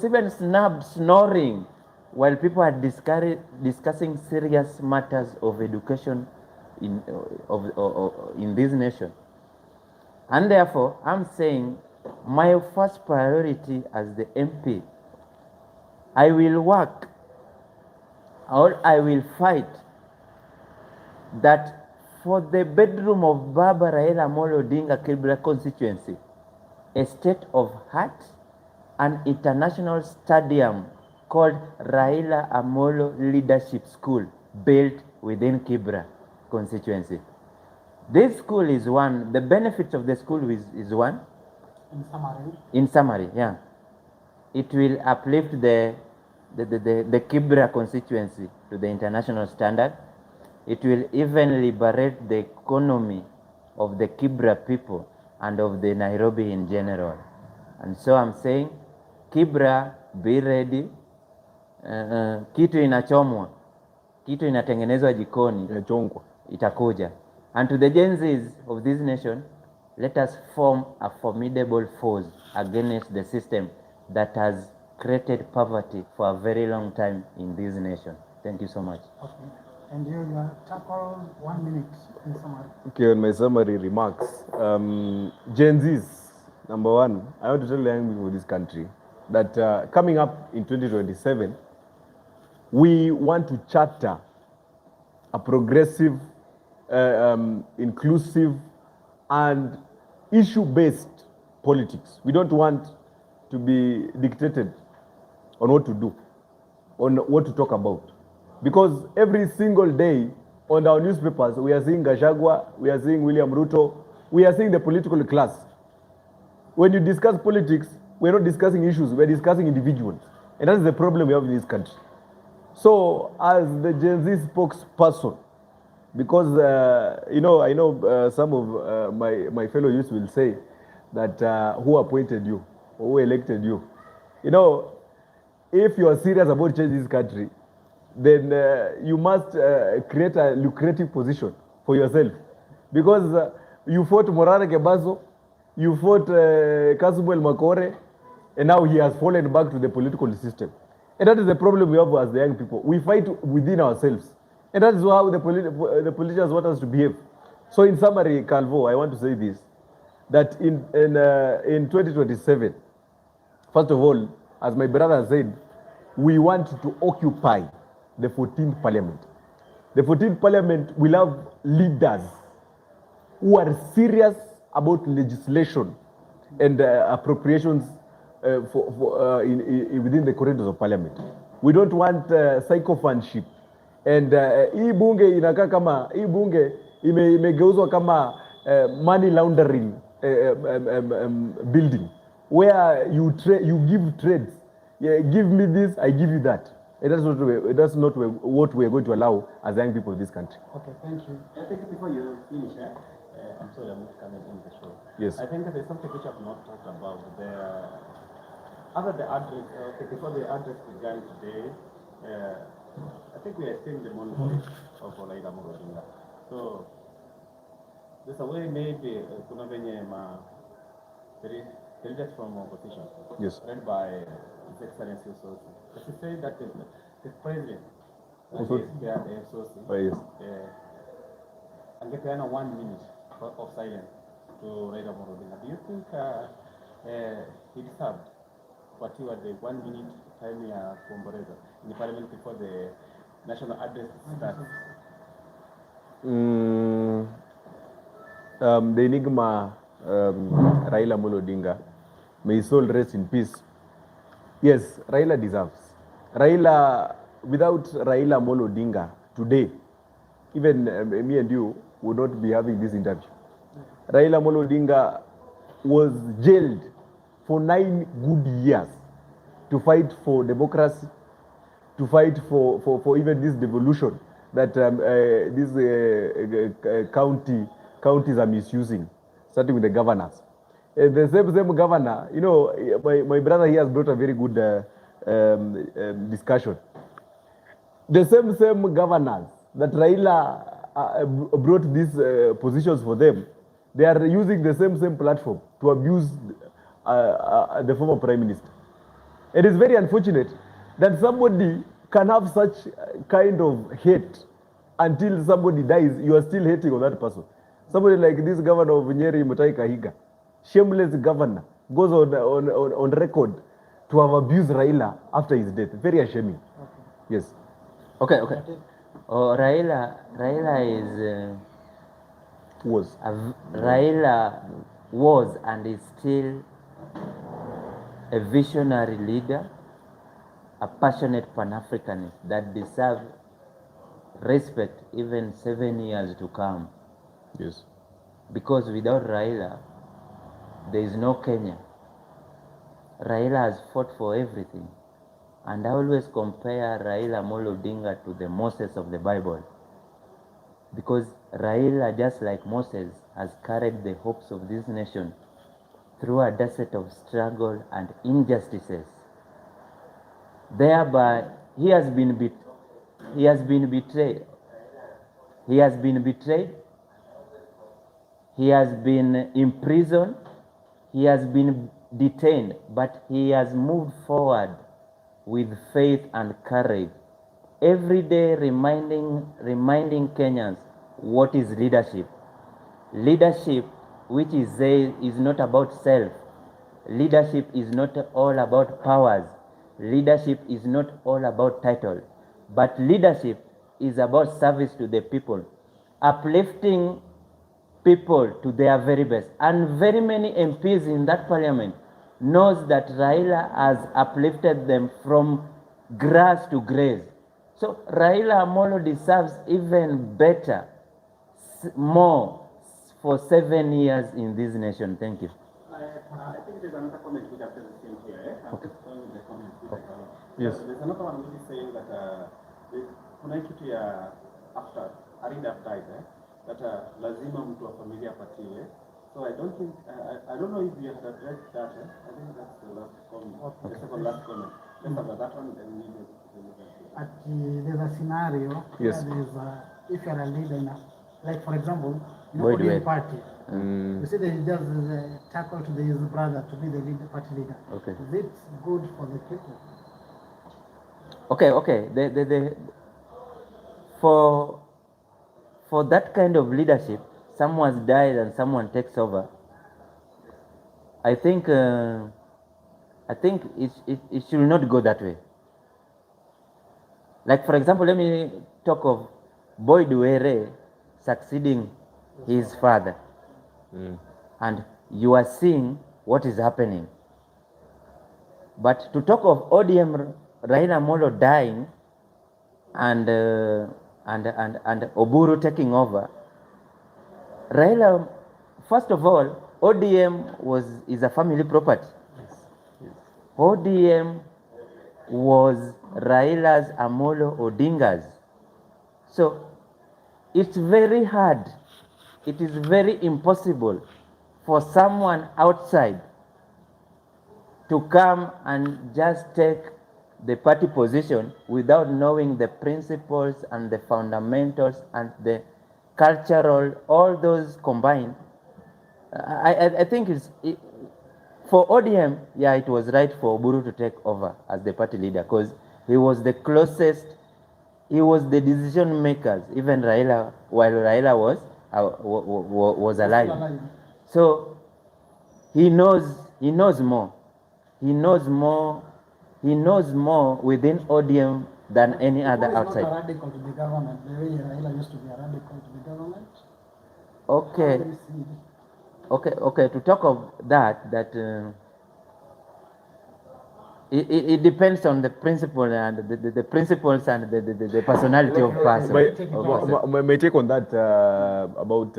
S2: even snoring while people are discussing serious matters of education in this nation. And therefore, I'm saying my first priority as the MP, I will work or I will fight that for the bedroom of Baba Raila Odinga Kibra constituency, a state of art, an international stadium called Raila Amolo Leadership School built within Kibra constituency. This school is one, the benefits of the school is one. In summary, yeah. It will uplift the Kibra constituency to the international standard. It will even liberate the economy of the Kibra people and of the Nairobi in general. And so I'm saying, Kibra, be ready. Kitu inachomwa, kitu inatengenezwa jikoni, itakuja. And to the genzs of this nation, let us form a formidable force against the system that has created poverty for a very long time in this nation. Thank you so much.
S1: Okay. And you tackle 1 minute in summary.
S3: Okay, on my summary remarks, Gen Zs, number one, I want to tell the young people of this country that coming up in 2027, we want to charter a progressive, inclusive, and issue-based politics. We don't want to be dictated on what to do, on what to talk about. Because every single day on our newspapers, we are seeing Gachagua, we are seeing William Ruto, we are seeing the political class. When you discuss politics, we're not discussing issues, we're discussing individuals. And that's the problem we have in this country. So, as the Gen Z spokesperson, because, I know some of my fellow youths will say that who appointed you, or who elected you. You know, if you are serious about changing this country, then you must create a lucrative position for yourself. Because you fought Morara Kebaso, you fought Kasumuel Makore, and now he has fallen back to the political system. And that is the problem we have as the young people. We fight within ourselves. And that is how the politicians want us to behave. So in summary, Calvo, I want to say this, that in 2027, first of all, as my brother said, we want to occupy the 14th parliament. The 14th parliament will have leaders who are serious about legislation and appropriations within the corridors of parliament. We don't want sycophanship. And hii bunge inakaa kama, hii bunge imegeuzwa kama money laundering building, where you give trades. Yeah, give me this, I give you that. And that's not what we are going to allow as young people in this country.
S1: Okay, thank you.
S4: I think before you finish, I'm sorry I'm not coming in the show.
S3: Yes.
S4: I think there's something which I've not talked about. After the address, before the address began today, I think we are still in the monitoring of Raila Odinga. So there's a way maybe kuna venye the leaders from opposition,
S3: Yes.
S4: led by His Excellency Ososi. As he said that the president,
S3: Ososi.
S4: Ososi,
S3: Yes.
S4: angepeana 1 minute of silence to Raila Odinga. Do you think he deserved kupatiwa the 1 minute time ya kuomboleza in the parliament before the national address starts?
S3: The enigma Raila Odinga, may his soul rest in peace. Yes, Raila deserves. Without Raila Odinga today, even me and you would not be having this interview. Raila Odinga was jailed for 9 good years to fight for democracy, to fight for even this devolution that these counties are misusing, starting with the governors. The same governor, you know, my brother here has brought a very good discussion. The same governors that Raila brought these positions for them, they are using the same platform to abuse the former prime minister. It is very unfortunate that somebody can have such kind of hate until somebody dies, you are still hating on that person. Somebody like this governor of Nyeri, Mutahi Kahiga, shameless governor, goes on record to have abused Raila after his death. Very ashamed.
S1: Okay.
S3: Yes.
S2: Okay. Oh, Raila was and is still a visionary leader, a passionate Pan-Africanist that deserves respect even 7 years to come.
S3: Yes.
S2: Because without Raila, there is no Kenya. Raila has fought for everything. And I always compare Raila Odinga to the Moses of the Bible. Because Raila, just like Moses, has carried the hopes of this nation through a desert of struggle and injustices. Thereby, he has been betrayed. He has been imprisoned. He has been detained, but he has moved forward with faith and courage every day reminding Kenyans what is leadership. Leadership, which is not about self. Leadership is not all about powers. Leadership is not all about title. But leadership is about service to the people, uplifting people to their very best. And very many MPs in that parliament knows that Raila has uplifted them from grass to grace. So Raila Amolo deserves even better, more for 7 years in this nation. Thank you.
S4: I think there's another comment which after the same here. I'm just going with the comment which I got.
S3: Yes.
S4: There's another one which is saying that kuna kitu ya after Arida died, that lazima mtu wa familia apatiwe. So I don't think I don't know if you have addressed that. I think that's the last comment. Okay. The second last comment. Let's have that one and we
S1: there's a scenario.
S3: Yes.
S1: If you're a leader in like for example, in
S2: Wait,
S1: ODM
S2: wait.
S1: party. You see, they just tackle to his brother to be the party leader.
S2: Okay.
S1: Is it good for the people?
S2: Okay. For that kind of leadership, someone's died and someone takes over. I think it should not go that way. Like for example, let me talk of Boyd Were succeeding his father. And you are seeing what is happening. But to talk of ODM Raila Molo dying and Oburu taking over, Raila, first of all, ODM is a family property. ODM was Raila's Amolo Odinga's. So it's very hard. It is very impossible for someone outside to come and just take the party position without knowing the principles and the fundamentals and the cultural, all those combined. I think for ODM, yeah, it was right for Oburu to take over as the party leader because he was the closest, he was the decision makers, even Raila, while Raila was alive. So he knows more. He knows more within ODM than any other outside.
S1: Not a radical to the government, the way Raila used to be a radical to the government.
S2: Okay. To talk of that it depends on the principle and the principles and the personality of person.
S3: My take on that about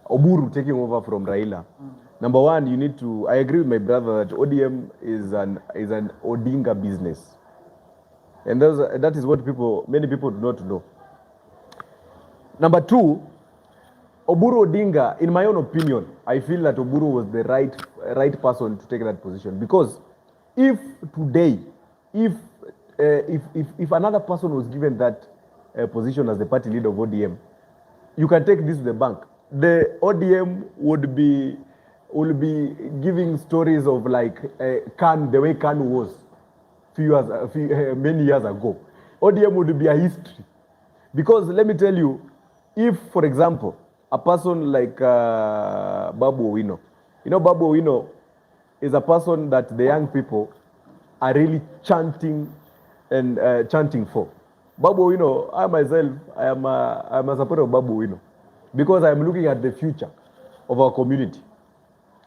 S3: Oburu taking over from Raila. Number one, you need to. I agree with my brother that ODM is an Odinga business, and that is what many people do not know. Number two, Oburu Odinga, in my own opinion, I feel that Oburu was the right person to take that position because if today, if another person was given that position as the party leader of ODM, you can take this to the bank. The ODM would be giving stories of like the way Khan was many years ago. ODM would be a history. Because let me tell you, if, for example, a person like Babu Oeino, Babu Oeino is a person that the young people are really chanting for. Babu Oeino, I myself, I am a supporter of Babu Oeino because I am looking at the future of our community.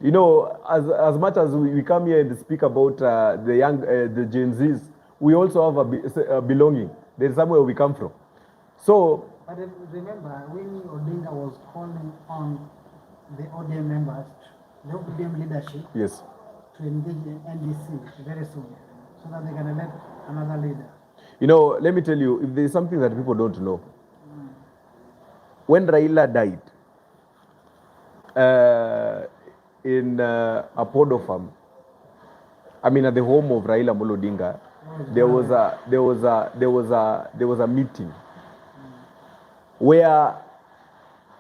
S3: As much as we come here and speak about the genzs, we also have a belonging. There's somewhere we come from. So,
S1: but remember, when Odinga was calling on the ODM members, the ODM leadership,
S3: yes,
S1: to engage in NDC very soon, so that they can elect another leader.
S3: Let me tell you, if there is something that people don't know, when Raila died, in Apodo farm, at the home of Raila Amolo Odinga, there was a meeting where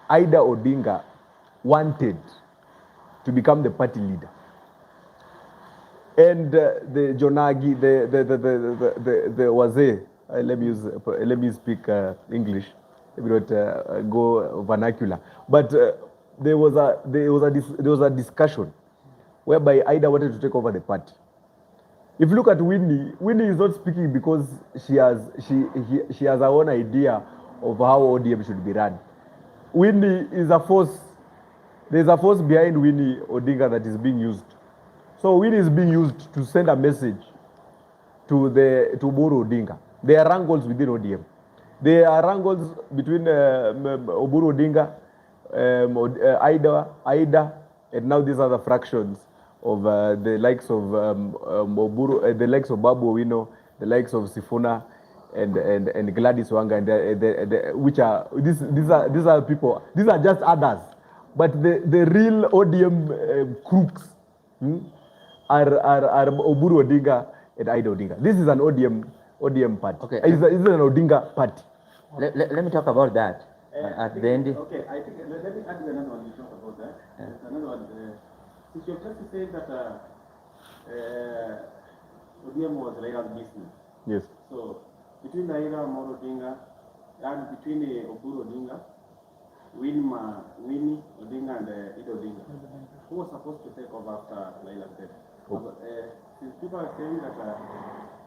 S3: Ida Odinga wanted to become the party leader, and the Jonagi, the Waze, let me speak English. Let me not go vernacular. But there was a discussion whereby Ida wanted to take over the party. If you look at Winnie is not speaking because she has her own idea of how ODM should be run. Winnie is a force. There's a force behind Winnie Odinga that is being used. So Winnie is being used to send a message to Oburu Odinga. There are wrangles within ODM. There are wrangles between Oburu Odinga, Ida, and now these other fractions of the likes of Oburu, the likes of Babu Oeino, the likes of Sifuna, and Gladys Wanga, and which are these are people. These are just others, but the real ODM crooks are Oburu Odinga and Ida Odinga. This is an ODM party.
S2: Okay.
S3: It's an Odinga party.
S2: Let me talk about that at the end.
S4: Okay, I think let me add another one. You talk about that. Another one. Since you're just saying that ODM was Raila's business.
S3: Yes.
S4: So between Raila Amolo Odinga and between Oburu Odinga, Winnie Odinga and Ida Odinga, who was supposed to take over after Raila's death? Since people are saying that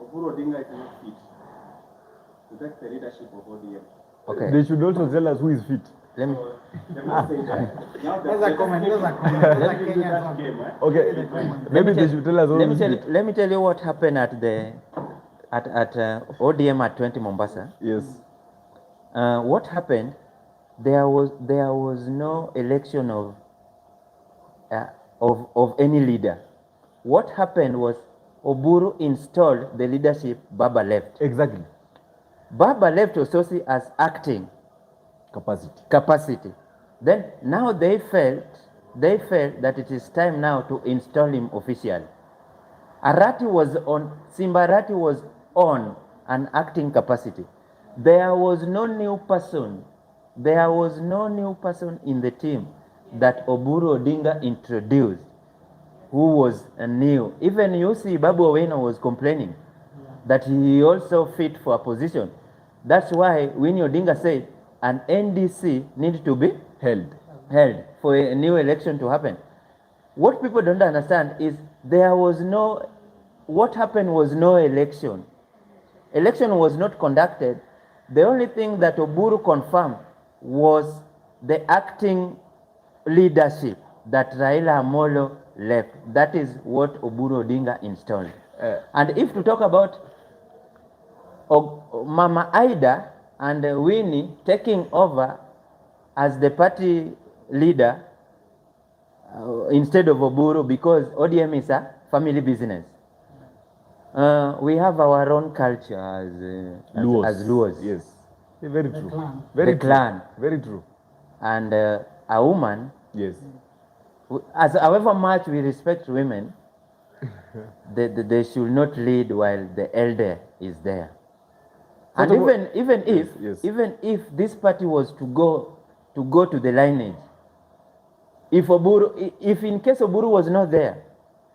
S4: Oburu Odinga is not fit to take the leadership of ODM.
S2: Okay.
S3: They should also tell us who is fit.
S2: Let me.
S1: There's a comment. Like Kenyans.
S3: Okay, maybe they should tell us who is fit.
S2: Let me tell you what happened at ODM at 20 Mombasa.
S3: Yes.
S2: What happened? There was no election of any leader. What happened was Oburu installed the leadership. Baba left.
S3: Exactly.
S2: Baba left Ososi as acting capacity. Then now they felt that it is time now to install him officially. Simbarati was on an acting capacity. There was no new person in the team that Oburu Odinga introduced who was new. Even you see Babu Oeino was complaining that he also fit for a position. That's why Winnie Odinga said an NDC needs to be held for a new election to happen. What people don't understand is what happened was no election. Election was not conducted. The only thing that Oburu confirmed was the acting leadership that Raila Amolo left. That is what Oburu Odinga installed. And if to talk about Mama Ida and Winnie taking over as the party leader instead of Oburu, because ODM is a family business. We have our own culture as Luos.
S3: Yes. Very true.
S1: Clan.
S3: Very
S2: The
S3: true.
S2: clan.
S3: Very true.
S2: And a woman,
S3: Yes.
S2: however much we respect women, they should not lead while the elder is there. And even if this party was to go to the lineage, if in case Oburu was not there,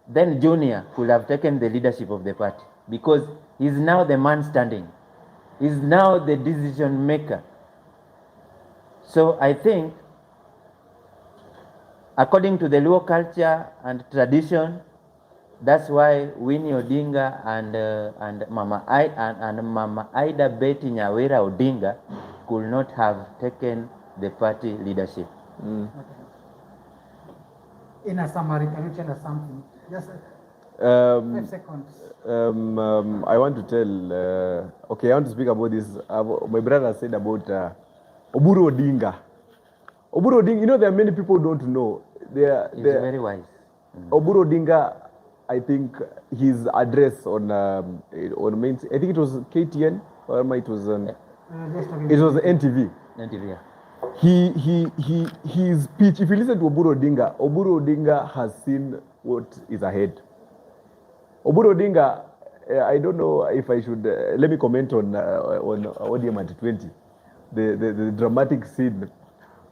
S2: then Junior could have taken the leadership of the party, because he's now the man standing. He's now the decision maker. So I think, according to the Luo culture and tradition, that's why Winnie Odinga and Mama Ida Betty Nyawira Odinga could not have taken the party leadership.
S1: In a summary, can you tell us something? Just 5 seconds.
S3: I want to tell. I want to speak about this. My brother said about Oburu Odinga. Oburu Odinga. You know, there are many people who don't know.
S2: He's very wise.
S3: Oburu Odinga, I think his address on main. I think it was KTN or it was NTV.
S2: NTV.
S3: His speech. If you listen to Oburu Odinga has seen what is ahead. Oburu Odinga, I don't know if I should let me comment on ODM at 20, the dramatic scene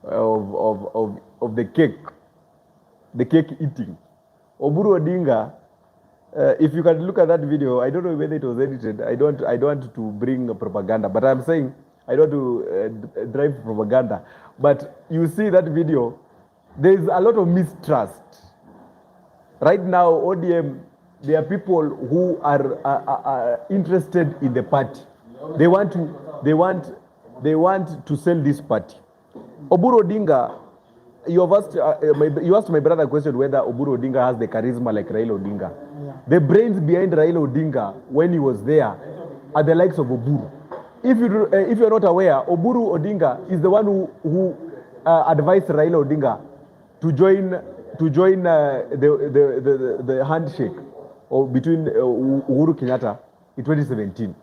S3: of the cake eating. Oburu Odinga if you can look at that video, I don't know whether it was edited. I don't want to bring propaganda, but I'm saying I don't want to drive propaganda. But you see that video, there's a lot of mistrust. Right now, ODM, there are people who are interested in the party. They want to sell this party. Oburu Odinga, you asked my brother a question whether Oburu Odinga has the charisma like Raila Odinga.
S1: Yeah.
S3: The brains behind Raila Odinga when he was there are the likes of Oburu. If you're not aware, Oburu Odinga is the one who advised Raila Odinga to join the handshake between Uhuru Kenyatta in 2017.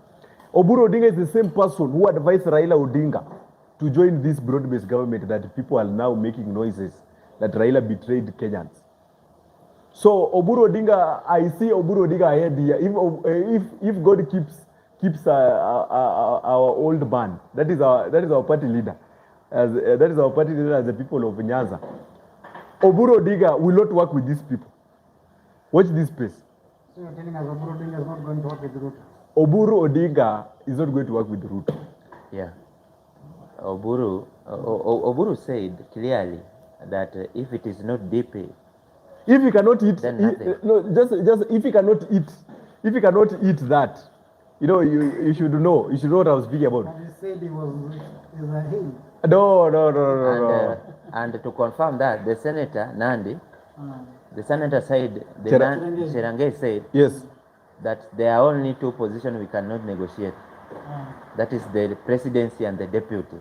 S3: Oburu Odinga is the same person who advised Raila Odinga to join this broad-based government that people are now making noises that Raila betrayed Kenyans. So Oburu Odinga, I see Oburu Odinga ahead here. If God keeps our old man, that is our party leader, that is our party leader as the people of Nyanza. Oburu Odinga will not work with these people. Watch this space.
S1: So you're telling us Oburu Odinga is not going to work with the Ruto?
S3: Oburu Odinga is not going to work with Ruto.
S2: Yeah. Oburu said clearly that if it is not DP,
S3: if he cannot eat,
S2: then nothing.
S3: just if he cannot eat that, you should know what I was speaking about.
S1: But he said he was a hill.
S3: No.
S2: And to confirm that, the senator Nandi, the senator said, Cherangei said,
S3: yes,
S2: that there are only two positions we cannot negotiate. That is the presidency and the deputy.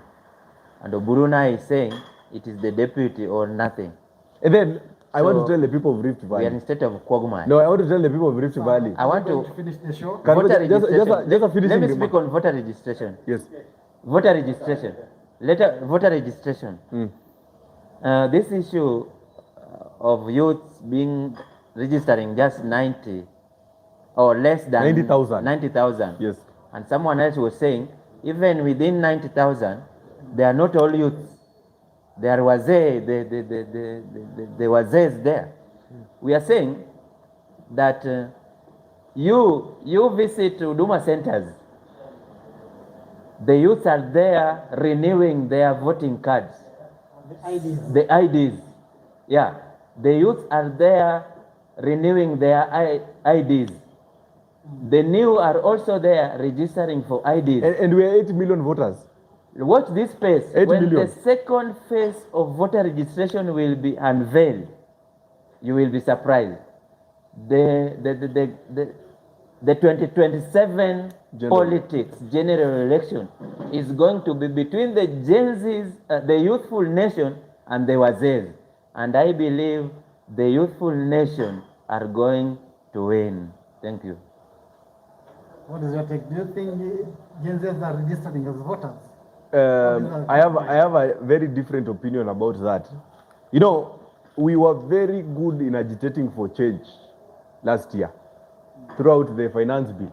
S2: And Oburuna is saying it is the deputy or nothing.
S3: And then I want to tell the people of Rift Valley.
S2: We are in state of quagmire.
S3: No, I want to tell the people of Rift Valley.
S2: I want to
S1: finish the show.
S2: voter registration. Let me
S3: remark.
S2: speak on voter registration.
S3: Yes.
S2: Voter registration. Voter registration. This issue of youths registering just 90 or less than
S3: 90,000. Yes.
S2: And someone else was saying, even within 90,000, they are not all youths. There was the wazes there. We are saying that you visit Huduma centers. The youths are there renewing their voting cards. The IDs. Yeah. The youths are there renewing their IDs. The new are also there registering for IDs.
S3: And we are 8 million voters.
S2: Watch this space.
S3: 8
S2: when
S3: million.
S2: the second phase of voter registration will be unveiled, you will be surprised. The 2027 politics general election is going to be between the genzs, the youthful nation, and the wazes. And I believe the youthful nation are going to win. Thank you.
S1: What is your take? Do you think genzs are registering as voters?
S3: I have a very different opinion about that. We were very good in agitating for change last year throughout the finance bill.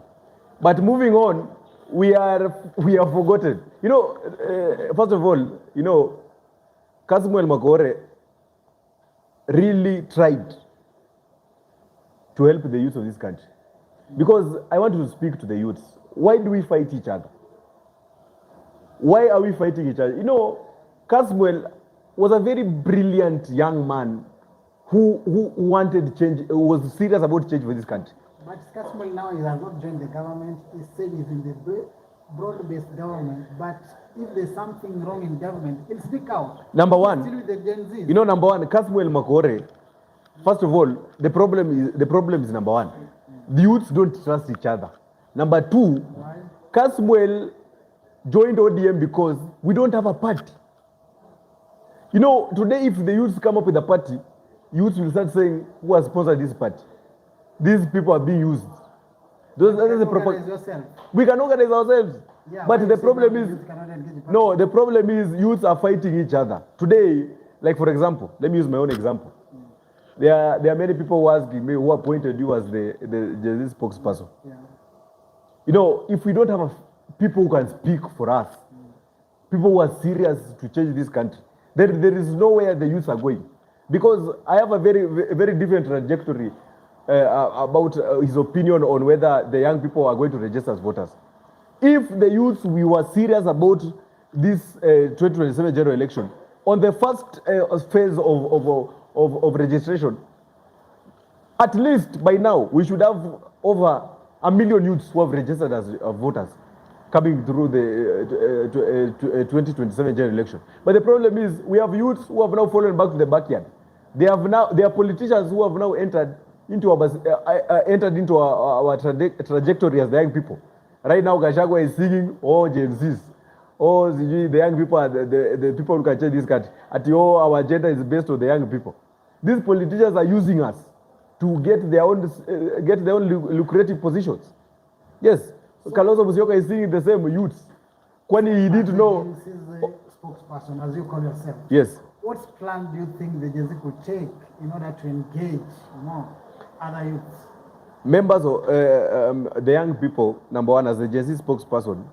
S3: But moving on, we are forgotten. First of all, Kasmuel Makore really tried to help the youth of this country. Because I want to speak to the youths. Why do we fight each other? Why are we fighting each other? Kasmuel was a very brilliant young man who wanted change, who was serious about change for this country.
S1: But Kasmuel now he has not joined the government. He said he's in the broad-based government. But if there's something wrong in government, he'll speak out.
S3: Number one,
S1: still with the Gen Z.
S3: number one, Kasmuel Makore. First of all, the problem is number one. The youths don't trust each other. Number two, Kasmuel joined ODM because we don't have a party. Today if the youths come up with a party, youths will start saying, who has sponsored this party? These people are being used. We can organize ourselves.
S1: Yeah,
S3: but the problem is,
S1: no,
S3: the problem is youths are fighting each other. Today, like for example, let me use my own example. There are many people who asking me who appointed you as the spokesperson.
S1: Yeah.
S3: If we don't have people who can speak for us, people who are serious to change this country, there is nowhere the youths are going. Because I have a very, very different trajectory his opinion on whether the young people are going to register as voters. If the youths, we were serious about this 2027 general election, on the first phase of registration, at least by now, we should have over 1 million youths who have registered as voters coming through the 2027 general election. But the problem is, we have youths who have now fallen back to the backyard. There are politicians who have now entered into our trajectory as the young people. Right now, Gachagua is singing, oh, genzs. Oh, the young people are the people who can change this country. Our agenda is based on the young people. These politicians are using us to get their own lucrative positions. Yes, Kalonzo Musyoka is singing the same youths. When he didn't know.
S1: This is the spokesperson, as you call yourself.
S3: Yes.
S1: What plan do you think the Gen Z could take in order to engage other youths?
S3: Members of the young people, number one, as the Gen Z spokesperson,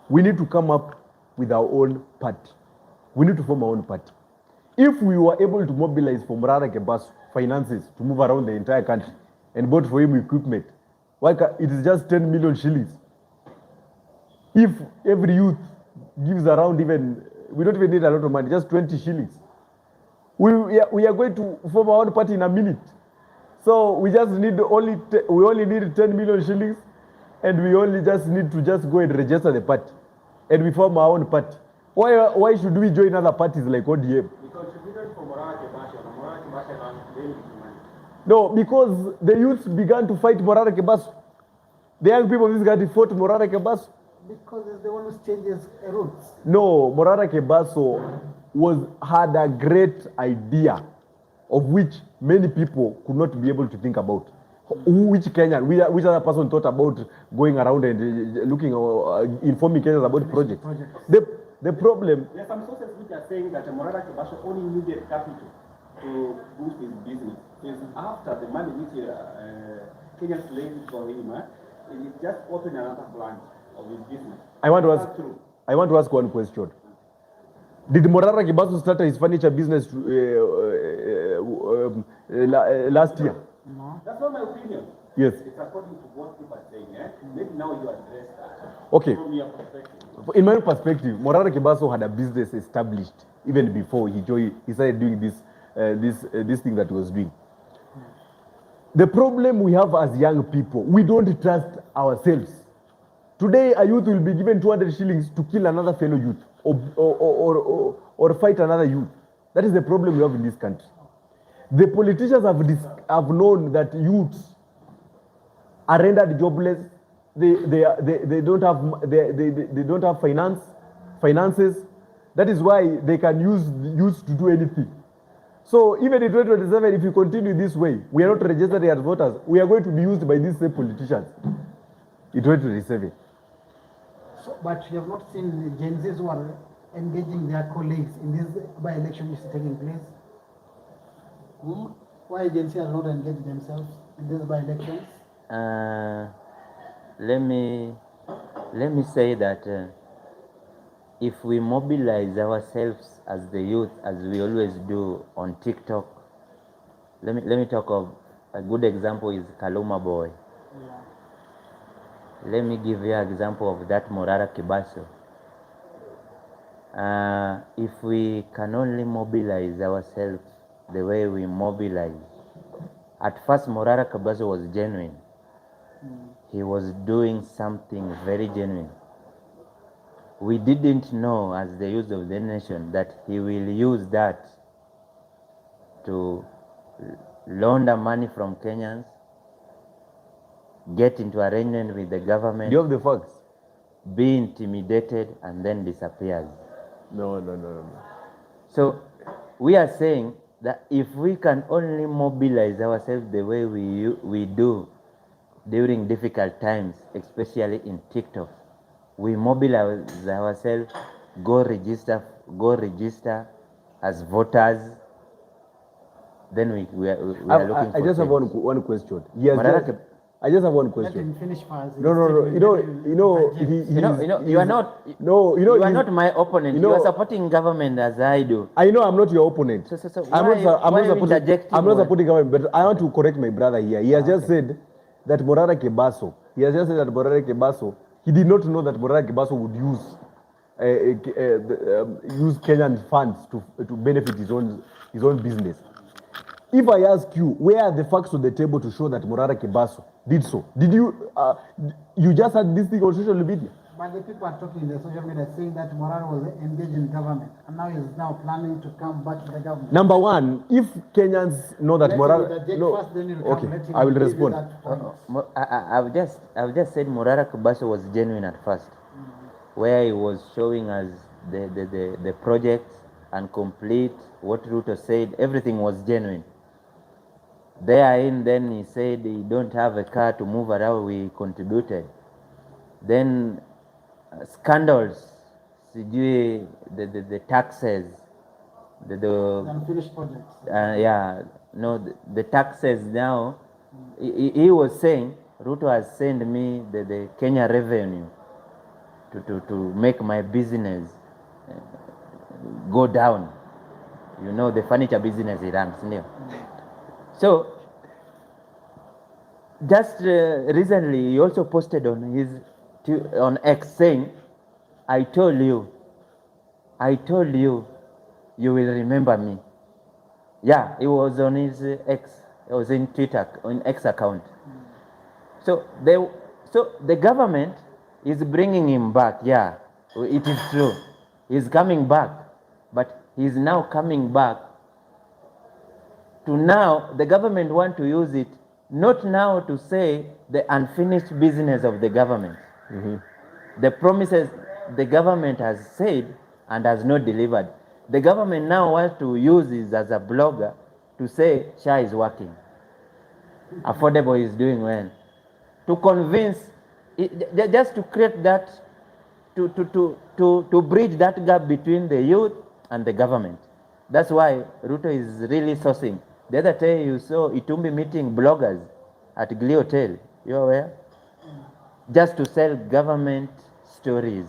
S3: we need to come up with our own party. We need to form our own party. If we were able to mobilize for Murara Kebasu finances to move around the entire country and bought for him equipment, it is just 10 million shillings. If every youth gives around we don't even need a lot of money, just 20 shillings. We are going to form our own party in a minute. So we just need only need 10 million shillings, and we only just need to just go and register the party, and we form our own party. Why should we join other parties like ODM?
S4: Because you didn't for Murara Kebasu money.
S3: No, because the youths began to fight Murara Kebasu. The young people of this country fought Murara Kebasu.
S1: Because it's the one who changes routes.
S3: No, Murara Kebasu had a great idea of which many people could not be able to think about. Which Kenyan, which other person thought about going around and looking, informing Kenyans about projects? The problem.
S4: There are some sources which are saying that Murara Kebasu only needed capital to boost his business. Since after the money which Kenyans laid for him, he just opened another branch of his business.
S3: I want to ask one question. Did Murara Kebasu start his furniture business last year?
S1: No.
S4: That's not my opinion.
S3: Yes.
S4: It's according to what people are saying. Maybe now you address that.
S3: Okay.
S4: From your perspective.
S3: In my perspective, Murara Kebasu had a business established even before he started doing this thing that he was doing. The problem we have as young people, we don't trust ourselves. Today, a youth will be given 200 shillings to kill another fellow youth or fight another youth. That is the problem we have in this country. The politicians have known that youths are rendered jobless. They don't have finances. That is why they can use youths to do anything. So even in 2027, if we continue this way, we are not registered as voters. We are going to be used by these same politicians in 2027.
S1: So, but you have not seen the Gen Zs who are engaging their colleagues in this by-election which is taking place? Why Gen Z has not engaged themselves in these by-elections?
S2: Let me say that if we mobilize ourselves as the youth, as we always do on TikTok, let me talk of a good example is Kaluma Boy.
S1: Yeah.
S2: Let me give you an example of that Murara Kebasu. If we can only mobilize ourselves the way we mobilize. At first, Murara Kebasu was genuine. He was doing something very genuine. We didn't know as the youth of the nation that he will use that to launder money from Kenyans, get into arrangement with the government.
S3: Do you have the facts?
S2: Be intimidated and then disappears.
S3: No.
S2: So we are saying that if we can only mobilize ourselves the way we do during difficult times, especially in TikTok, we mobilize ourselves, go register as voters, then we are looking for
S3: I just have
S2: change.
S3: one question. I just have one
S1: Let
S3: question.
S1: him finish first.
S3: No.
S2: You are not.
S3: No,
S2: You are not my opponent. You are
S3: know-
S2: supporting government as I do.
S3: I know I'm not your opponent.
S2: So
S3: I'm
S2: why
S3: not
S2: you interjecting?
S3: I'm not supporting government, but I want to correct my brother here. He has just said that Morara Kebaso. He has just said that Morara Kebaso. He did not know that Morara Kebaso would use use Kenyan funds to benefit his own business. If I ask you, where are the facts on the table to show that Morara Kebaso did so? Did you you just had this thing on social media?
S1: But the people are talking in the social media saying that Morara was engaged in government and now he's now planning to come back to the government.
S3: Number one, if Kenyans know that
S1: Let
S3: Morara,
S1: him interject
S3: no,
S1: first, then he'll
S3: okay,
S1: come. Let him
S3: I will
S1: give you
S3: respond.
S1: that point.
S2: I've just said Morara Kebaso was genuine at first, where he was showing us the projects and complete what Ruto said. Everything was genuine. Therein, then he said he don't have a car to move around. We contributed. Then scandals, the taxes, the
S1: Unfinished projects.
S2: yeah, no, the taxes now. He was saying Ruto has sent me the Kenya revenue to make my business go down. You know, the furniture business he runs. So just recently he also posted on his on X saying, I told you you will remember me. Yeah, it was on his X, it was in Twitter, on X account. So the government is bringing him back. Yeah, it is true. He's coming back, but he's now coming back to now the government want to use it not now to say the unfinished business of the government. The promises the government has said and has not delivered. The government now wants to use this as a blogger to say SHA is working, affordable is doing well, to convince, just to create that, to bridge that gap between the youth and the government. That's why Ruto is really sourcing. The other day you saw Itumbi meeting bloggers at Glee Hotel. You aware? Just to sell government stories.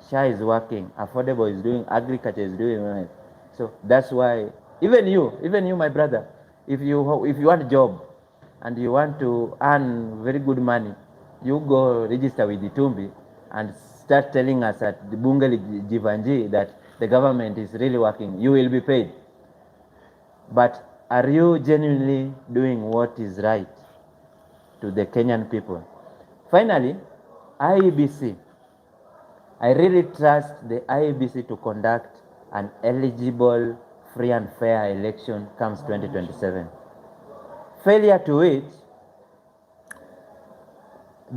S2: SHA is working, affordable is doing, agriculture is doing well. So that's why even you, my brother, if you want a job and you want to earn very good money, you go register with Itumbi and start telling us at the Bungeli Jivanji that the government is really working. You will be paid. But are you genuinely doing what is right to the Kenyan people? Finally, IEBC. I really trust the IEBC to conduct an eligible, free and fair election comes 2027. Failure to it,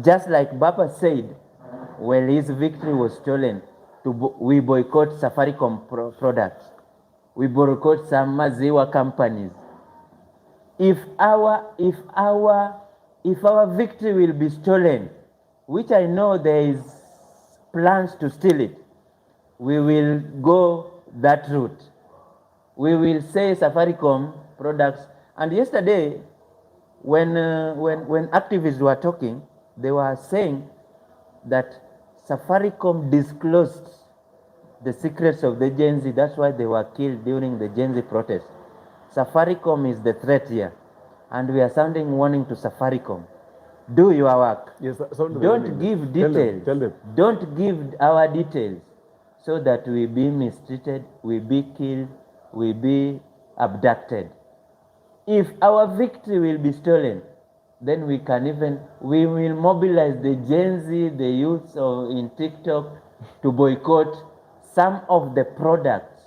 S2: just like Baba said, when his victory was stolen, we boycott Safaricom products. We boycott some Maziwa companies. If our victory will be stolen, which I know there is plans to steal it, we will go that route. We will say Safaricom products. And yesterday, when activists were talking, they were saying that Safaricom disclosed the secrets of the Gen Z. That's why they were killed during the Gen Z protest. Safaricom is the threat here, and we are sounding warning to Safaricom. Do your work.
S3: Yes,
S2: don't give details.
S3: Tell them.
S2: Don't give our details so that we be mistreated, we be killed, we be abducted. If our victory will be stolen, then we will mobilize the Gen Z, the youths in TikTok to boycott some of the products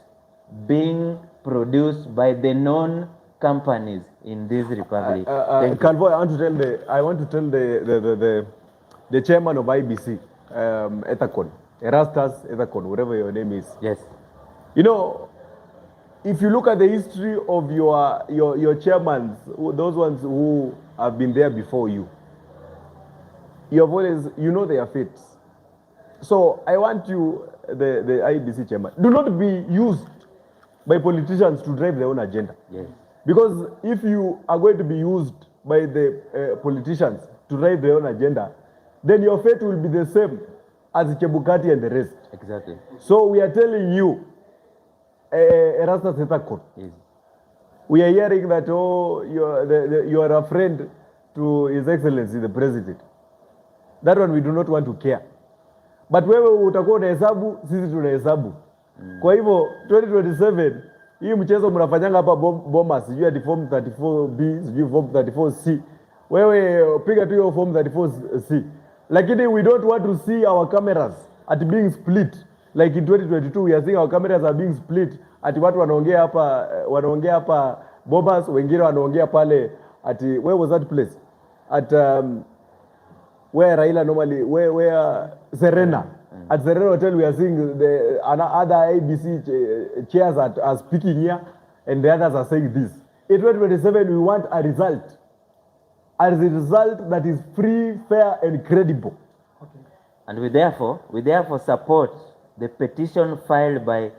S2: being produced by the known companies in this republic.
S3: Calvo, I want to tell the chairman of IBC, Ethacon, Erastus Ethacon, whatever your name is.
S2: Yes.
S3: You know, if you look at the history of your chairmans, those ones who have been there before you, you have always, you know their fates. So I want you, the IBC chairman, do not be used by politicians to drive their own agenda.
S2: Yes.
S3: Because if you are going to be used by the politicians to drive their own agenda, then your fate will be the same as Chebukati and the rest.
S2: Exactly.
S3: So we are telling you, Erastus Etakot,
S2: Yes.
S3: we are hearing that, oh, you are a friend to His Excellency, the President. That one we do not want to care. But wewe utakuwa unahesabu, sisi tunahesabu. Kwa hivyo 2027 hii mchezo mnafanyanga hapa Bomas, sijui ati form 34B, sijui form 34C. Wewe piga tu hiyo form 34C. Lakini we don't want to see our cameras at being split. Like in 2022 we are seeing our cameras are being split. Ati watu wanaongea hapa Bomas, wengine wanaongea pale ati where was that place? At where Raila normally, where Serena. At Serena Hotel, we are seeing the other ABC chairs are speaking here, and the others are saying this. In 2027, we want a result. A result that is free, fair, and credible.
S1: Okay.
S2: And we therefore support the petition filed by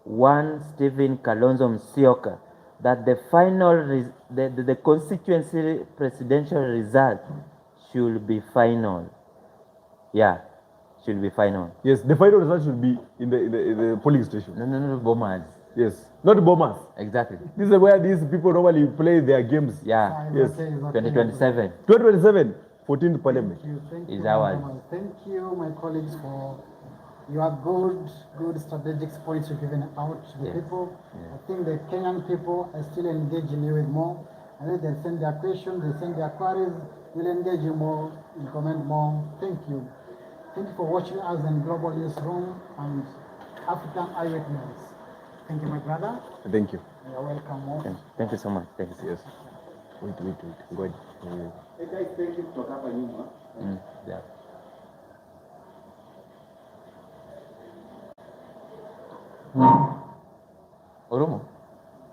S2: one Stephen Kalonzo Musyoka that the final, the constituency presidential result should be final. Yeah, should be final.
S3: Yes, the final result should be in the polling station.
S2: No, Bomas.
S3: Yes, not bombers.
S2: Exactly.
S3: This is where these people normally play their games.
S2: Yeah.
S3: Yes.
S2: 2027.
S3: 2027, 14th Parliament.
S1: Thank
S2: Is
S1: you,
S2: ours.
S1: Thank you, my colleagues, for your good strategic points you've given out to the
S2: Yes.
S1: people.
S2: Yes.
S1: I think the Kenyan people are still engaging you with more. And then they send their questions, they send their queries, we'll engage you more, we'll comment more. Thank you. Thank you for watching us in Global Newsroom and African Eyewitness. Thank you, my brother.
S3: Thank you.
S1: You're welcome.
S2: Thank you so much. Thank you.
S3: Yes. Wait. Go ahead.
S4: Hey guys, thank you kutoka hapa nyuma.
S2: Yeah.